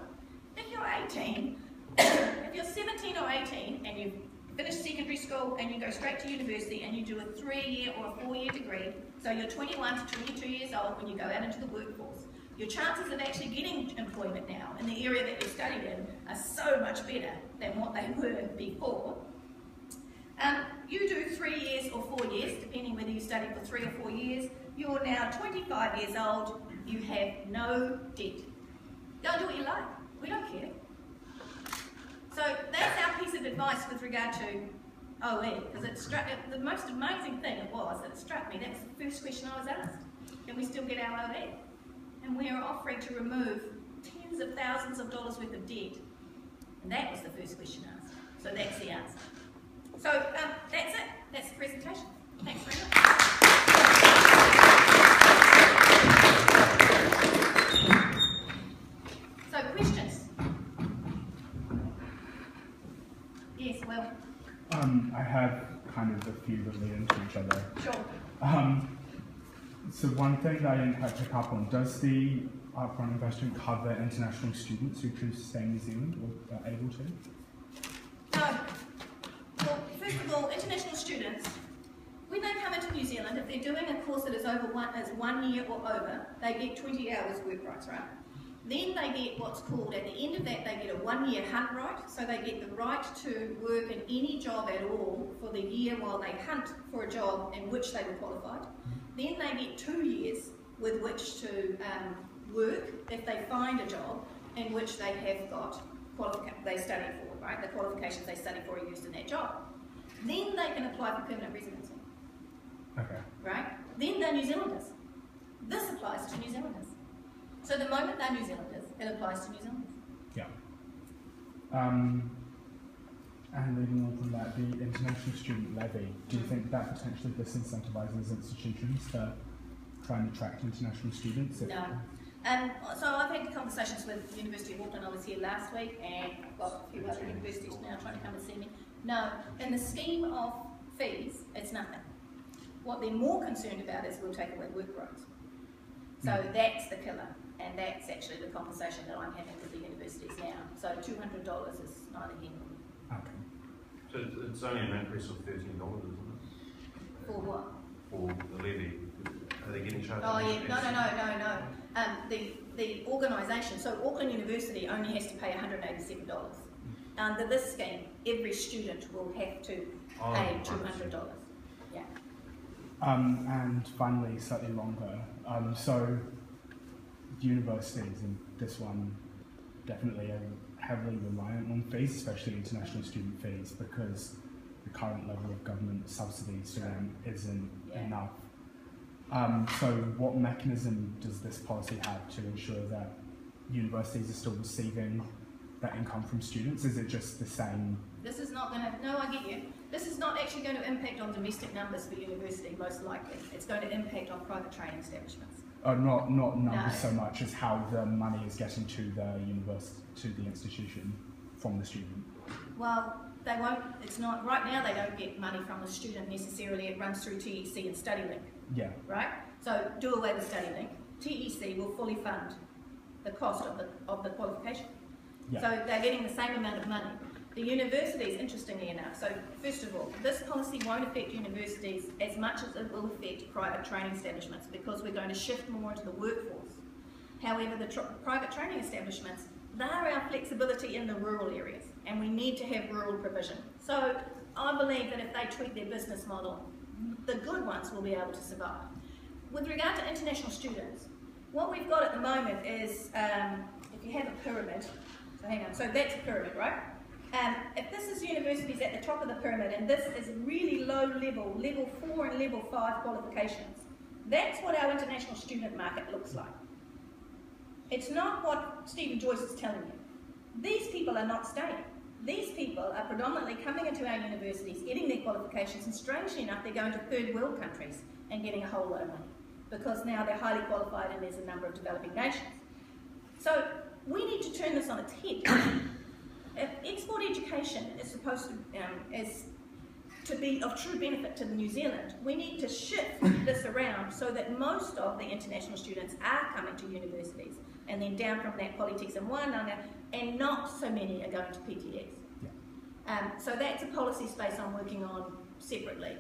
if you're 18, if you're 17 or 18 and you've finished secondary school and you go straight to university and you do a 3-year or a 4-year degree, so you're 21 to 22 years old when you go out into the workforce, your chances of actually getting employment now in the area that you studied in are so much better than what they were before. You do 3 years or 4 years, depending whether you study for 3 or 4 years, you're now 25 years old, you have no debt. Go and do what you like, we don't care. So that's our piece of advice with regard to OE, because it struck, the most amazing thing it was, that it struck me, that's the first question I was asked. Can we still get our OE? And we are offering to remove tens of thousands of dollars worth of debt. And that was the first question asked. So that's the answer. So that's it. That's the presentation. Thanks very much. So questions? Yes, Will. I have kind of a few that lead into each other. Sure. So one thing that I didn't quite pick up on, does the upfront investment cover international students who choose to stay in New Zealand or are able to? No. Well, first of all, international students, when they come into New Zealand, if they're doing a course that is is 1 year or over, they get 20 hours work rights, right? Then they get what's called, at the end of that, they get a 1-year hunt right, so they get the right to work in any job at all for the year while they hunt for a job in which they were qualified. Then they get 2 years with which to work if they find a job in which they have got they studied for, right? The qualifications they studied for are used in that job. Then they can apply for permanent residency. Okay. Right? Then they're New Zealanders. This applies to New Zealanders. So the moment they're New Zealanders, it applies to New Zealanders. Yeah. And leading on from that, the international student levy, do you think that potentially disincentivises institutions to try and attract international students? No. So I've had conversations with the University of Auckland. I was here last week, and I've got a few other universities now trying to come and see me. No, in the scheme of fees, it's nothing. What they're more concerned about is we'll take away work rights. So that's the killer, and that's actually the conversation that I'm having with the universities now. So $200 is neither here nor there. Okay. So it's only an increase of $13, isn't it? For what? For the levy. Are they getting charged? Oh yeah, no. The organisation, so Auckland University only has to pay $187. Under this scheme, every student will have to pay $200. Yeah. And finally, slightly longer. So universities, and this one definitely are heavily reliant on fees, especially international student fees, because the current level of government subsidies to them isn't enough. So what mechanism does this policy have to ensure that universities are still receiving that income from students? Is it just the same? This is not going to, no, I get you. This is not actually going to impact on domestic numbers for university, most likely. It's going to impact on private training establishments. Not numbers so much as how the money is getting to the university, to the institution from the student. Well, they won't, it's not, right now they don't get money from the student necessarily, it runs through TEC and StudyLink. Yeah. Right? So do away with StudyLink. TEC will fully fund the cost of the qualification. Yeah. So they're getting the same amount of money. The universities, interestingly enough, so first of all, this policy won't affect universities as much as it will affect private training establishments, because we're going to shift more into the workforce. However, the private training establishments, they are our flexibility in the rural areas, and we need to have rural provision. So I believe that if they tweak their business model, the good ones will be able to survive. With regard to international students, what we've got at the moment is, if you have a pyramid, so hang on, so that's a pyramid, right? If this is universities at the top of the pyramid, and this is really low level, level 4 and level 5 qualifications, that's what our international student market looks like. It's not what Stephen Joyce is telling you. These people are not staying. These people are predominantly coming into our universities, getting their qualifications, and strangely enough, they're going to third world countries and getting a whole lot of money, because now they're highly qualified and there's a number of developing nations. So we need to turn this on its head. If export education is supposed to, is to be of true benefit to New Zealand, we need to shift this around so that most of the international students are coming to universities, and then down from that Polytechs and Wānanga, and not so many are going to PTEs. Yeah. So that's a policy space I'm working on separately,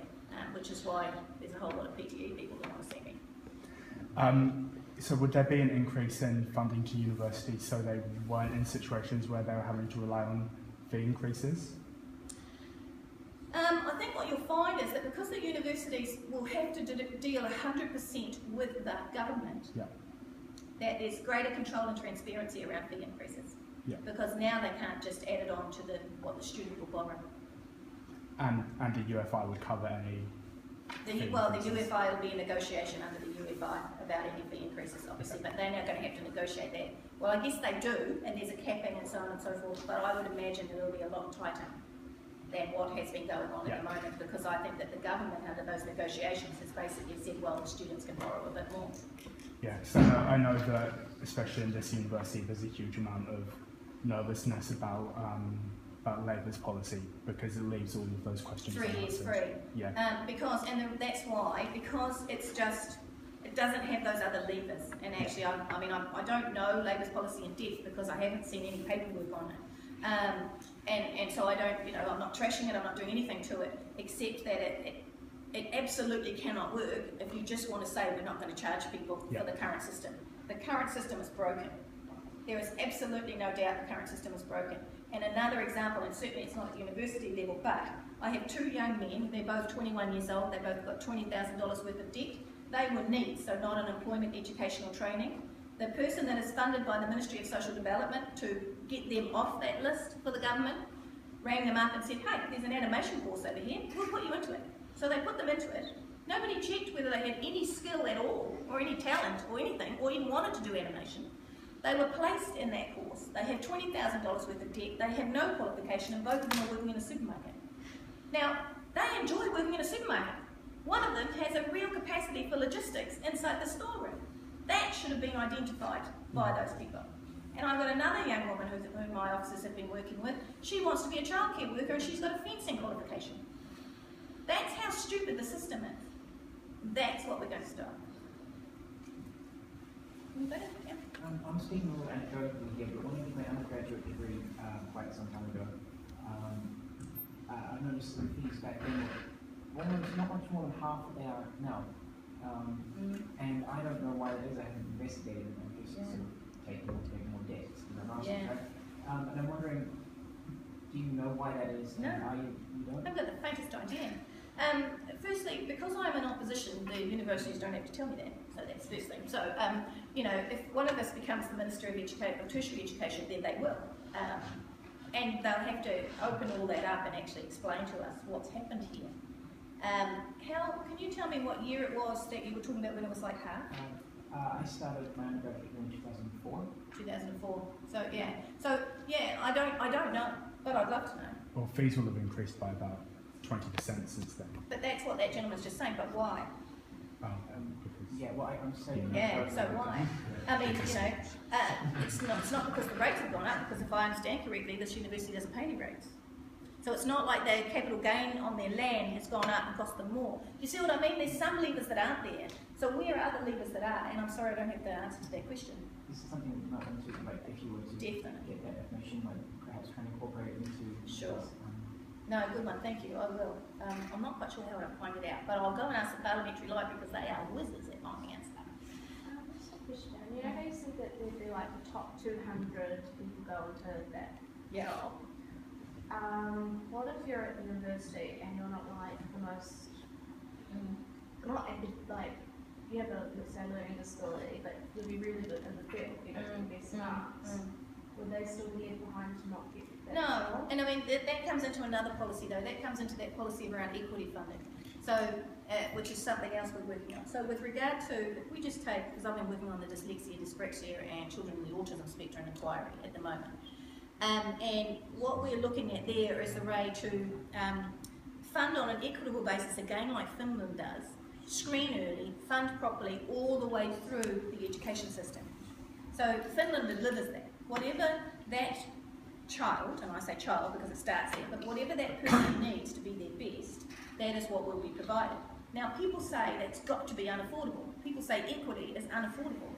which is why there's a whole lot of PTE people that want to see me. So would there be an increase in funding to universities so they weren't in situations where they were having to rely on fee increases? I think what you'll find is that because the universities will have to deal 100% with the government, yeah, that there's greater control and transparency around fee increases. Yeah. Because now they can't just add it on to what the student will borrow. And the UFI would cover any. The UFI will be a negotiation under the UFI about any fee increases, obviously, but they're now going to have to negotiate that. Well, I guess they do, and there's a capping and so on and so forth, but I would imagine that it'll be a lot tighter than what has been going on at the moment, because I think that the government under those negotiations has basically said, well, the students can borrow a bit more. Yeah, so I know that, especially in this university, there's a huge amount of nervousness about Labour's policy, because it leaves all of those questions 3 years free. Yeah. That's why, because it's just, it doesn't have those other levers. And actually, I don't know Labour's policy in depth because I haven't seen any paperwork on it. And so I don't, I'm not trashing it, I'm not doing anything to it, except that it absolutely cannot work if you just want to say we're not going to charge people for the current system. The current system is broken. There is absolutely no doubt the current system is broken. And another example, and certainly it's not at university level, but I have 2 young men, they're both 21 years old, they both got $20,000 worth of debt. They were NEET, so not an employment educational training. The person that is funded by the Ministry of Social Development to get them off that list for the government rang them up and said, hey, there's an animation course over here, we'll put you into it. So they put them into it. Nobody checked whether they had any skill at all, or any talent, or anything, or even wanted to do animation. They were placed in that course. They had $20,000 worth of debt, they had no qualification, and both of them are working in a supermarket. Now, they enjoy working in a supermarket. One of them has a real capacity for logistics inside the storeroom. That should have been identified by those people. And I've got another young woman who my officers have been working with. She wants to be a childcare worker and she's got a fencing qualification. That's how stupid the system is. That's what we're going to stop. I'm speaking a little anecdotally here, but when I did my undergraduate degree quite some time ago, I noticed the fees back then were almost not much more than half what they are now. And I don't know why that is. I haven't investigated it. I'm just sort of taking more debts. Right? And I'm wondering, do you know why that is? No, you don't? I've got the faintest idea. Firstly, because I'm in opposition, the universities don't have to tell me that. So that's the first thing. So, if one of us becomes the Minister of Tertiary Education, then they will. And they'll have to open all that up and actually explain to us what's happened here. Can you tell me what year it was that you were talking about when it was like half? I started my undergraduate in 2004. 2004. So I don't know, but I'd love to know. Well, fees will have increased by about 20% since then. But that's what that gentleman's just saying. But why? I'm saying. Yeah. So why? I mean, it's not because the rates have gone up. Because if I understand correctly, this university doesn't pay any rates. So it's not like their capital gain on their land has gone up and cost them more. You see what I mean? There's some levers that aren't there. So where are other levers that are? And I'm sorry I don't have the answer to that question. This is something that might want to, like, if you were to get that information, like perhaps try and incorporate it into. Sure. No, good one, thank you, I will. I'm not quite sure how I'll find it out, but I'll go and ask the parliamentary library because they are wizards at finding out stuff. Just a question. You know how you said that there'd be like the top 200 people go into that job? What if you're at the university and you're not like the most, you have a, let's say, learning disability, but you'll be really good in the field, you know, the best marks. Would they still be behind to not get that? No, and I mean, that comes into another policy though. That comes into that policy around equity funding. So, which is something else we're working on. So with regard to, if we just take, because I've been working on the dyslexia, dyspraxia and children with the autism spectrum inquiry at the moment. And what we're looking at there is a way to fund on an equitable basis, again like Finland does, screen early, fund properly all the way through the education system. So Finland delivers that. Whatever that child, and I say child because it starts there, but whatever that person needs to be their best, that is what will be provided. Now, people say it's got to be unaffordable. People say equity is unaffordable.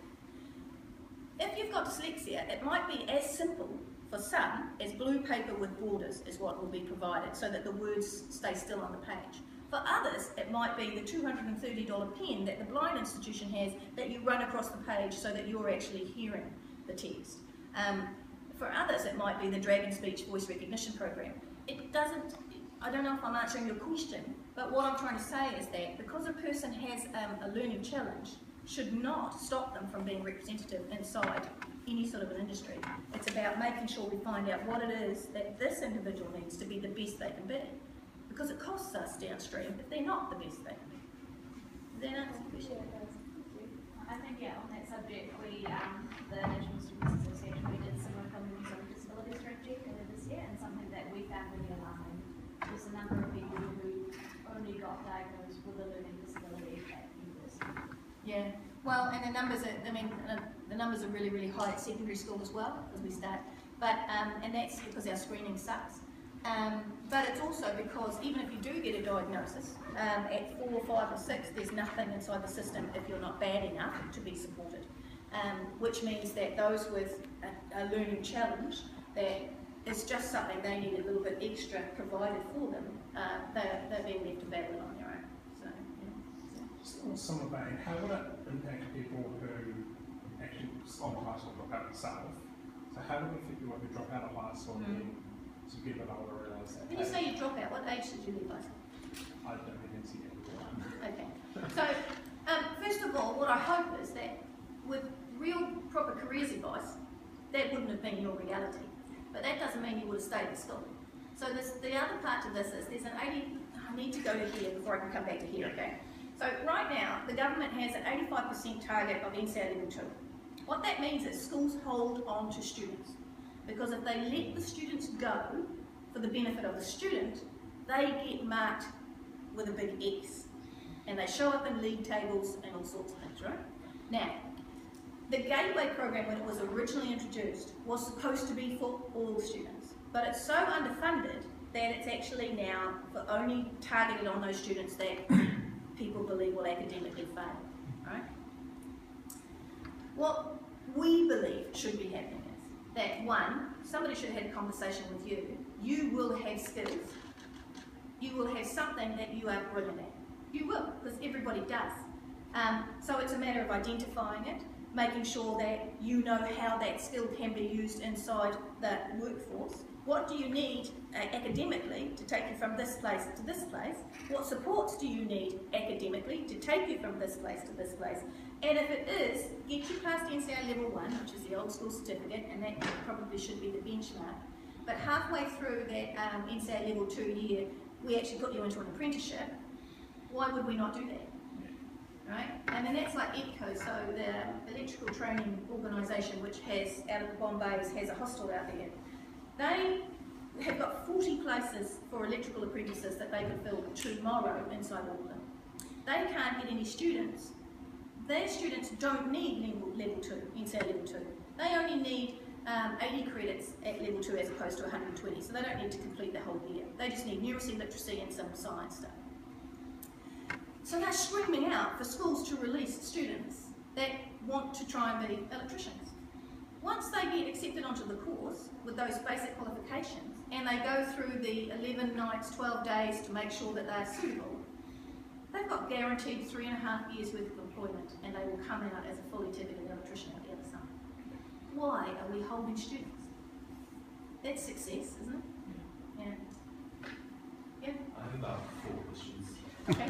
If you've got dyslexia, it might be as simple for some as blue paper with borders is what will be provided so that the words stay still on the page. For others, it might be the $230 pen that the blind institution has that you run across the page so that you're actually hearing the text. For others, it might be the Dragon Speech voice recognition program. It doesn't, I don't know if I'm answering your question, but what I'm trying to say is that because a person has a learning challenge, should not stop them from being representative inside any sort of an industry. It's about making sure we find out what it is that this individual needs to be the best they can be. Because it costs us downstream if they're not the best they can be. Does that answer the question? I think, yeah, on that subject, we, the National Students Association, we did some work on the New Zealand Disability Strategy earlier this year, and something that we found really alarming was the number of people who only got diagnosed with a learning disability at university. Yeah, well, and the numbers are, I mean, the numbers are really, really high at secondary school as well, as we start. But, and that's because our screening sucks. But it's also because even if you do get a diagnosis, at 4 or 5 or 6, there's nothing inside the system if you're not bad enough to be supported. Which means that those with a learning challenge, that it's just something they need a little bit extra provided for them, they're being left to battle it on their own. So, yeah. Just on some of that, how would it impact people who actually on high school drop out themselves? So how would it affect people who drop out of high school and to get a bit older and realise that? When you say you drop out, what age did you leave high school? I don't think it's yet. Okay. So, first of all, what I hope is that with real proper careers advice, that wouldn't have been your reality. But that doesn't mean you would have stayed at school. So the other part of this is there's an 80, I need to go to here before I can come back to here, okay? So right now, the government has an 85% target of NCR level 2. What that means is schools hold on to students. Because if they let the students go for the benefit of the student, they get marked with a big X. And they show up in league tables and all sorts of things, right? Now, the Gateway program, when it was originally introduced, was supposed to be for all students. But it's so underfunded that it's actually now for only targeted on those students that people believe will academically fail, right? What we believe should be happening is that, one, somebody should have a conversation with you. You will have skills. You will have something that you are brilliant at. You will, because everybody does. So it's a matter of identifying it, making sure that you know how that skill can be used inside the workforce. What do you need academically to take you from this place to this place? What supports do you need academically to take you from this place to this place? And if it is, get you past NCR level 1, which is the old school certificate, and that probably should be the benchmark. But halfway through that NCR level 2 year, we actually put you into an apprenticeship. Why would we not do that? Right? And then that's like ETCO, so the Electrical Training Organisation, which has, out of the Bombays, has a hostel out there. They have got 40 places for electrical apprentices that they could fill tomorrow inside Auckland. They can't get any students. Their students don't need level 2, NCR level 2. They only need 80 credits at level 2 as opposed to 120, so they don't need to complete the whole year. They just need numeracy, literacy and some science stuff. So they're screaming out for schools to release students that want to try and be electricians. Once they get accepted onto the course with those basic qualifications and they go through the 11 nights, 12 days to make sure that they're suitable, they've got guaranteed 3.5 years worth of employment and they will come out as a fully ticketed electrician at the other side. Why are we holding students? That's success, isn't it? Yeah. Yeah? I have about 4 questions. Okay.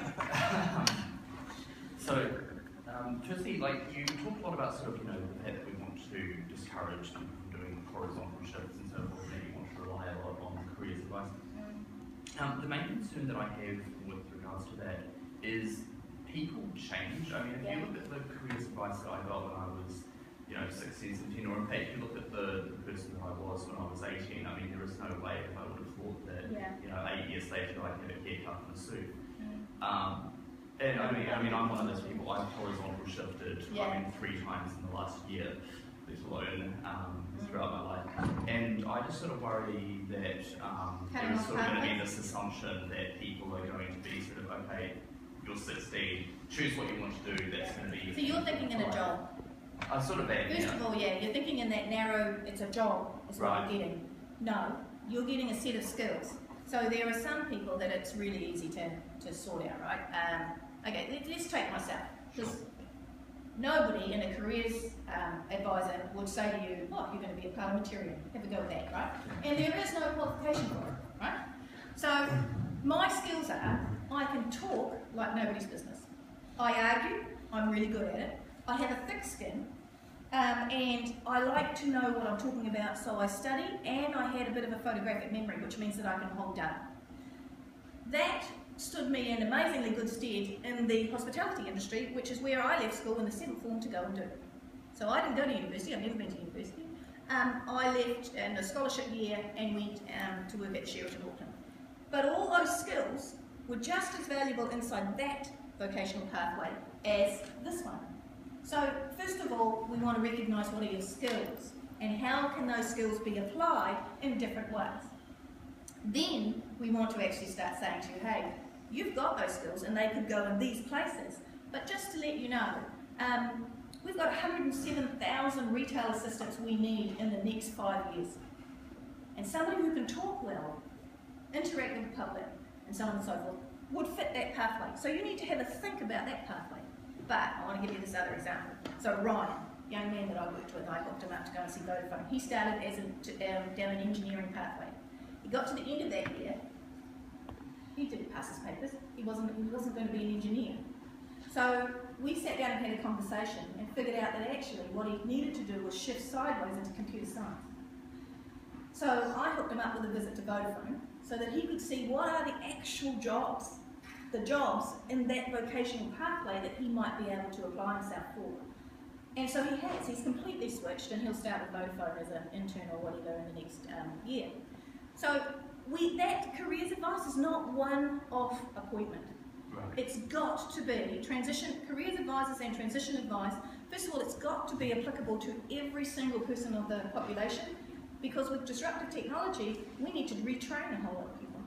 So, firstly, like you talked a lot about sort of, the fact that we want to discourage people from doing horizontal shifts and so forth, and you want to rely a lot on careers advice. The main concern that I have with regards to that is people change. I mean, if you look at the careers advice that I got when I was, 16, 17, or in fact, if you look at the person that I was when I was 18, I mean, there is no way that I would have thought that, 8 years later, I'd have a haircut and a suit. And I mean, I'm one of those people. I've horizontal shifted 3 times in the last year, let alone throughout my life. And I just sort of worry that there's sort of going to be this assumption that people are going to be sort of, okay, you're 16, choose what you want to do, that's going to be... So you're thinking in a job. I sort of am, First of all, yeah, you're thinking in that narrow, it's a job, is what you're getting. No, you're getting a set of skills. So there are some people that it's really easy to sort out, right? Okay, let's take myself. Because nobody in a careers advisor would say to you, oh, you're going to be a parliamentarian, have a go at that, right? And there is no qualification for it, right? So my skills are, I can talk like nobody's business. I argue, I'm really good at it. I have a thick skin, and I like to know what I'm talking about, so I study, and I had a bit of a photographic memory, which means that I can hold data. That stood me in amazingly good stead in the hospitality industry, which is where I left school in the 7th form to go and do. So I didn't go to university, I've never been to university. I left in a scholarship year and went to work at Sheraton Auckland. But all those skills were just as valuable inside that vocational pathway as this one. So first of all, we want to recognise what are your skills and how can those skills be applied in different ways. Then we want to actually start saying to you, hey, you've got those skills and they could go in these places. But just to let you know, we've got 107,000 retail assistants we need in the next 5 years. And somebody who can talk well, interact with the public, and so on and so forth, would fit that pathway. So you need to have a think about that pathway. But I want to give you this other example. So Ryan, young man that I worked with, I hooked him up to go and see Vodafone. He started as down an engineering pathway. He got to the end of that year, he didn't pass his papers, he wasn't going to be an engineer. So we sat down and had a conversation and figured out that actually what he needed to do was shift sideways into computer science. So I hooked him up with a visit to Vodafone so that he could see what are the actual jobs, the jobs in that vocational pathway that he might be able to apply himself for. And so he has, he's completely switched and he'll start with Vodafone as an intern or whatever in the next year. So that careers advice is not one-off appointment. Right. It's got to be careers advisors and transition advice. First of all, it's got to be applicable to every single person of the population, because with disruptive technology, we need to retrain a whole lot of people.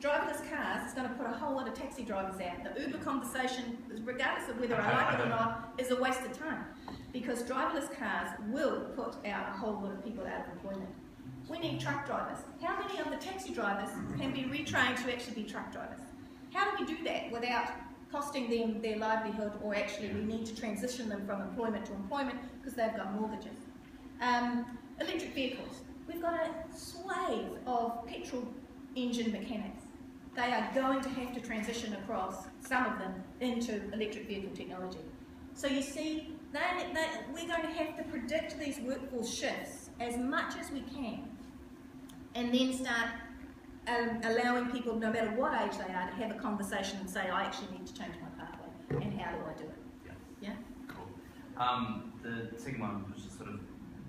Driverless cars is going to put a whole lot of taxi drivers out. The Uber conversation, regardless of whether I like it or not, is a waste of time, because driverless cars will put out a whole lot of people out of employment. We need truck drivers. How many of the taxi drivers can be retrained to actually be truck drivers? How do we do that without costing them their livelihood, or actually we need to transition them from employment to employment because they've got mortgages? Electric vehicles. We've got a swathe of petrol engine mechanics. They are going to have to transition across, some of them, into electric vehicle technology. So you see, we're going to have to predict these workforce shifts as much as we can, and then start allowing people, no matter what age they are, to have a conversation and say, I actually need to change my pathway, and how do I do it? Yeah? Cool. The second one, which is sort of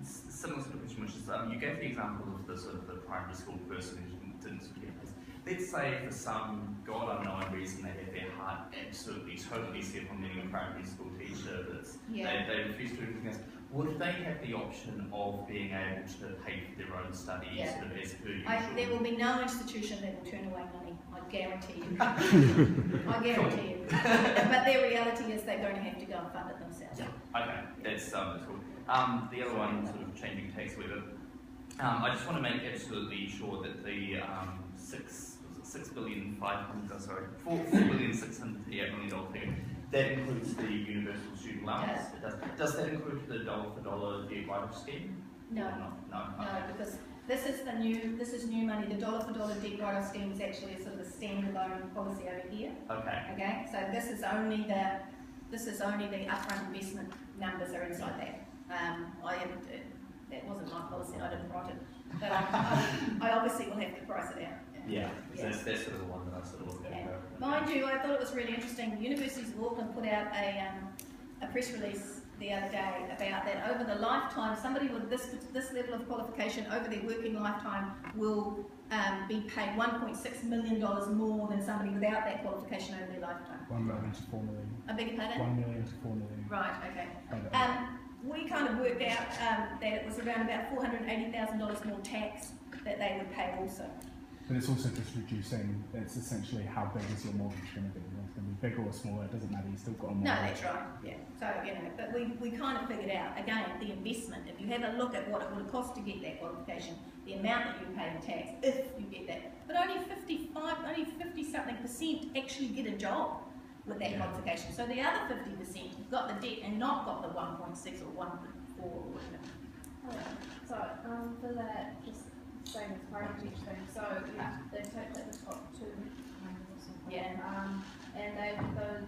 similar sort of question, which is, you gave the example of the sort of the primary school person who didn't sort of get this. Let's say for some God unknown reason they have their heart absolutely, totally set on being a primary school teacher, they refuse to do anything else. Would they have the option of being able to pay for their own studies sort of as per usual? There will be no institution that will turn away money, I guarantee you. I guarantee you. But their reality is they're going to have to go and fund it themselves. Yeah. Okay, that's cool. The other one, sort of changing takes a little bit. I just want to make absolutely sure that the $4,638 million figure, that includes the universal student allowance. Does that include the dollar for dollar debt write-off scheme? No. No, because this is new money. The dollar for dollar debt write-off scheme is actually a sort of a standalone policy over here. Okay. So this is only the upfront investment numbers are inside that. That wasn't my policy. I didn't write it, but I obviously will have to price it out. Yeah. That's sort of the one that I sort of looked at. Mind you, I thought it was really interesting. The University of Auckland put out a press release the other day about that over the lifetime, somebody with this level of qualification over their working lifetime will be paid $1.6 million more than somebody without that qualification over their lifetime. 1 million to 4 million. I beg your pardon? 1 million to 4 million. Right, okay. we kind of worked out that it was around about $480,000 more tax that they would pay also. But it's also just reducing, it's essentially how big is your mortgage going to be. It's going to be bigger or smaller, it doesn't matter, you still got a mortgage. No, that's right, yeah. So, you know, but we kind of figured out, again, the investment. If you have a look at what it would cost to get that qualification, the amount that you pay in tax, if you get that. But only 50-something% actually get a job with that qualification. So the other 50% got the debt and not got the 1.6 or 1.4 or whatever. So, for that, just same as parentage thing, so they take like the top 200 or something. Yeah. And that can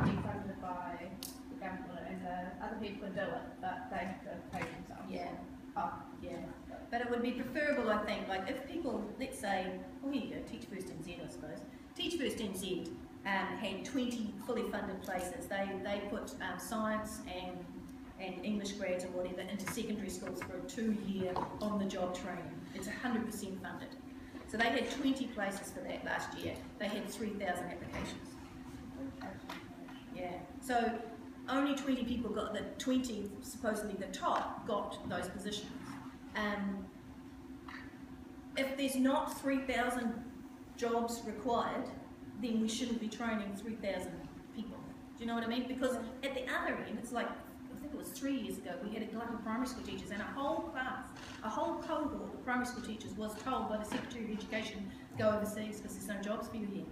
be funded by the government and the other people can do it, but they have to pay themselves. Yeah. Oh, yeah. But it would be preferable, I think, like if people, let's say, well, here you go, Teach First NZ, I suppose. Teach First NZ had 20 fully funded places. They put science and English grads and whatever into secondary schools for a 2-year on-the-job training. It's 100% funded. So they had 20 places for that last year. They had 3,000 applications. Yeah. So only 20 people got the 20, supposedly the top, got those positions. If there's not 3,000 jobs required, then we shouldn't be training 3,000 people. Do you know what I mean? Because at the other end, it's like, I think it was 3 years ago, we had a glut of primary school teachers and a whole class, a whole cohort of primary school teachers was told by the Secretary of Education, go overseas because there's no jobs for you here.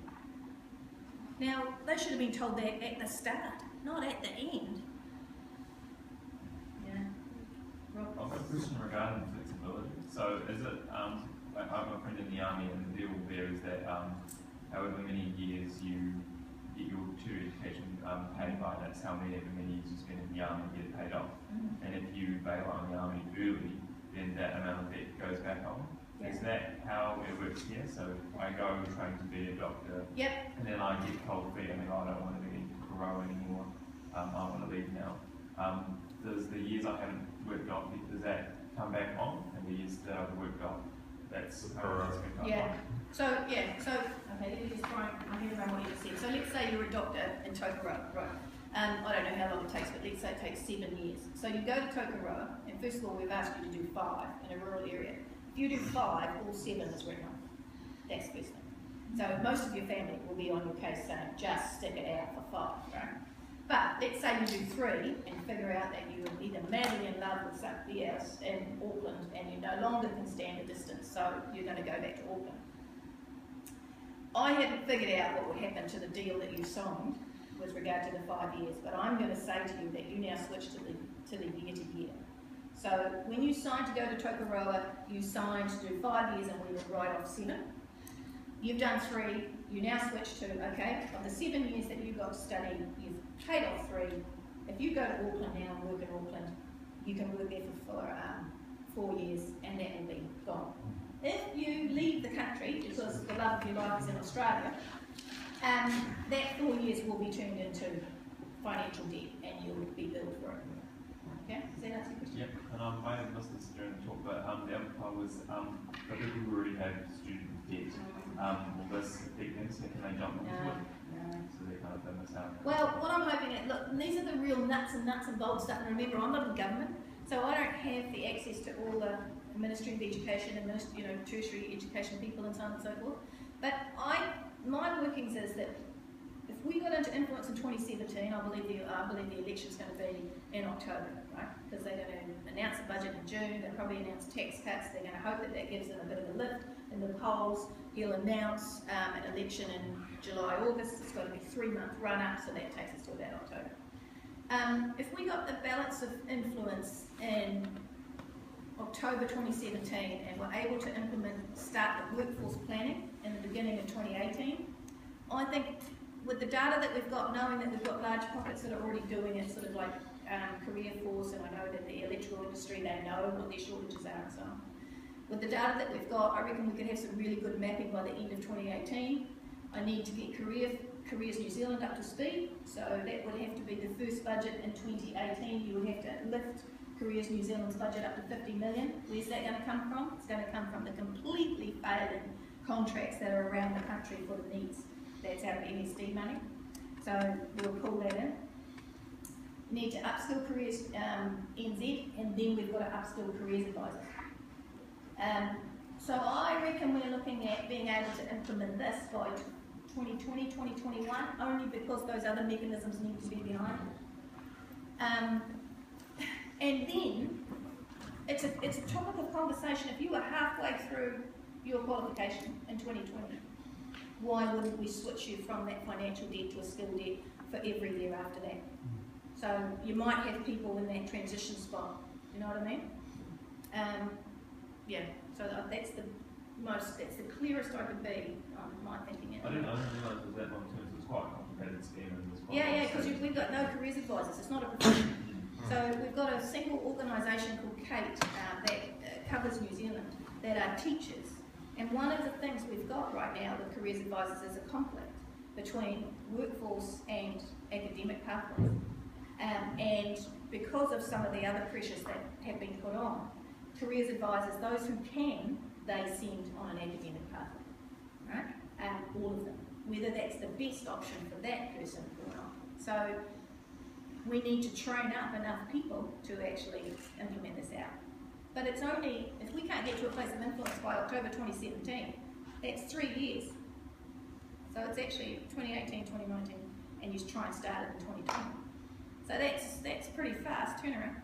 Now, they should have been told that at the start, not at the end. Yeah. Rob? I've got a question regarding flexibility. So is it, like I have a friend in the army and the deal there is that however many years you get your tertiary education paid by, that's how many years you spend in the army to get it paid off. Mm-hmm. And if you bail out of the army early, then that amount of debt goes back on. Yeah. Is that how it works here? So I go train to be a doctor, Yep. and then I get cold feet and I don't want to be a row anymore. I want to leave now. Does the years I haven't worked off, does that come back on? And the years that I've worked off, that's Yeah. So, okay, let me just try and remember what you just said. So let's say you're a doctor in Tokoroa, right? I don't know how long it takes, but let's say it takes 7 years. So you go to Tokoroa, and first of all, we've asked you to do 5 in a rural area. If you do 5, all 7 is written off. That's the first thing. So most of your family will be on your case saying, just stick it out for 5, right? But let's say you do 3 and figure out that you're either madly in love with somebody else in Auckland and you no longer can stand the distance, so you're going to go back to Auckland. I haven't figured out what will happen to the deal that you signed with regard to the 5 years, but I'm going to say to you that you now switch to the year to year. So when you signed to go to Tokoroa, you signed to do 5 years and we would write off 7. You've done 3, you now switch to, okay, of the 7 years that you got to study, you've paid off 3. If you go to Auckland now and work in Auckland, you can work there for 4 years and that will be gone. If you leave the country, because the love of your life is in Australia, that 4 years will be turned into financial debt and you'll be billed for it. Okay, does that answer your question? Yep, and I may have missed this during the talk, but the other part was for people who already have student debt, will this affect them, so can they jump into it? No. So they kind of don't miss out. Well, what I'm hoping is, look, these are the real nuts and bolts stuff, and remember, I'm not in government, so I don't have the access to all the Ministry of Education and tertiary education people and so on and so forth. But my workings is that if we got into influence in 2017, I believe the election's going to be in October, right? Because they're going to announce a budget in June, they'll probably announce tax cuts, they're going to hope that that gives them a bit of a lift in the polls. He'll announce an election in July, August. It's got to be a 3-month run-up, so that takes us to about October. If we got the balance of influence in October 2017 and were able to start the workforce planning in the beginning of 2018, I think with the data that we've got, knowing that we've got large pockets that are already doing it, sort of like career force, and I know that the electrical industry, they know what their shortages are and so on. With the data that we've got, I reckon we could have some really good mapping by the end of 2018. I need to get Careers New Zealand up to speed, so that would have to be the first budget in 2018. You would have to lift Careers New Zealand's budget up to 50 million. Where's that going to come from? It's going to come from the completely failing contracts that are around the country for the needs. That's out of MSD money. So we'll pull that in. You need to upskill careers NZ, and then we've got to upskill careers advisors. So I reckon we're looking at being able to implement this by 2020, 2021, only because those other mechanisms need to be behind it. And then, it's a topic of conversation. If you were halfway through your qualification in 2020, why wouldn't we switch you from that financial debt to a skill debt for every year after that? So you might have people in that transition spot, you know what I mean? Yeah, so that's the clearest I could be on my thinking. I didn't realise it was that long term, so it's quite a complicated scheme and there's quite Yeah, because we've got no careers advisors, it's not a profession. So we've got a single organisation called Kate that covers New Zealand that are teachers. And one of the things we've got right now with careers advisors is a conflict between workforce and academic pathways. And because of some of the other pressures that have been put on, careers advisors, those who can, they send on an academic pathway, right? All of them, whether that's the best option for that person or not. So we need to train up enough people to actually implement this out. But it's only, if we can't get to a place of influence by October 2017, that's 3 years. So it's actually 2018, 2019, and you try and start it in 2020. So that's pretty fast turnaround.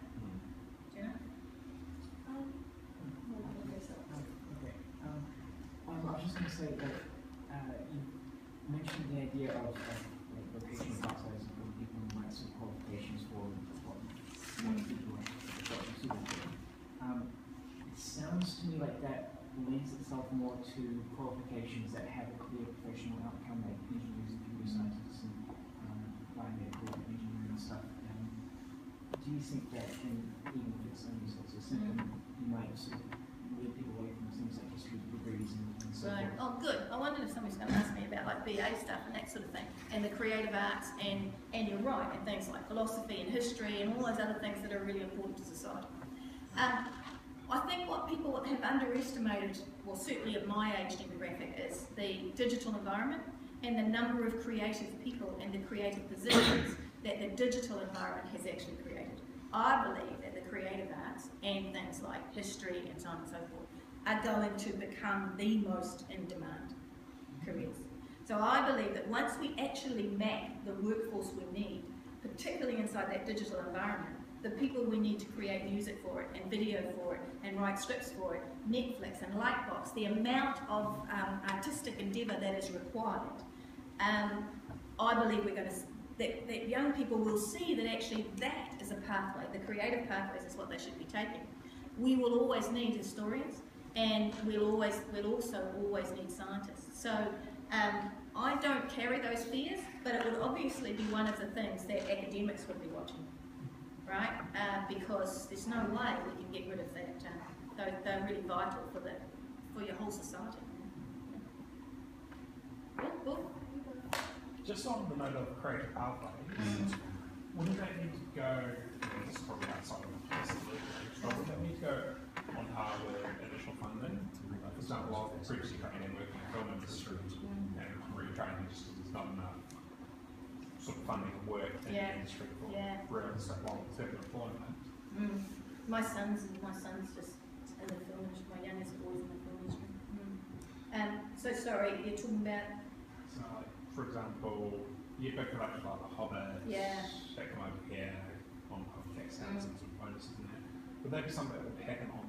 Do you know? I was just going to say that you mentioned the idea of like vocational pathways for people who might have qualifications for what people it sounds to me like that lends itself more to qualifications that have a clear professional outcome, like engineers and computer scientists and biomedical engineering and stuff. Do you think that can, even if it's only sort of simple, you might sort of lead people away from things like history degrees and so Right. forth? Oh, good. I wondered if somebody's going to ask me about like BA stuff and that sort of thing, and the creative arts, and you're right, and things like philosophy and history and all those other things that are really important to society. I think what people have underestimated, well, certainly at my age demographic, is the digital environment and the number of creative people and the creative positions that the digital environment has actually created. I believe that the creative arts and things like history and so on and so forth are going to become the most in-demand careers. So I believe that once we actually map the workforce we need, particularly inside that digital environment, the people we need to create music for it, and video for it, and write scripts for it, Netflix and Lightbox, the amount of artistic endeavour that is required, I believe we're going to, that young people will see that actually that is a pathway, the creative pathways is what they should be taking. We will always need historians, and we'll also always need scientists. So I don't carry those fears, but it would obviously be one of the things that academics would be watching, right? Because there's no way we can get rid of that. They're really vital for your whole society. Cool. Just on the note of creative pathways, wouldn't that need to go, this is probably outside of the possibility, but would that need to go on par with additional funding? For example, I've previously trained in working in film industry and retraining just because there's not enough sort of funding and work in the industry for real long-term employment. My son's just in the film industry, my youngest boy's in the film industry. So sorry, you're talking about? So like, for example, you get big productions like The Hobbit, that come over here on public access and some bonuses in there. Would that be something that would happen on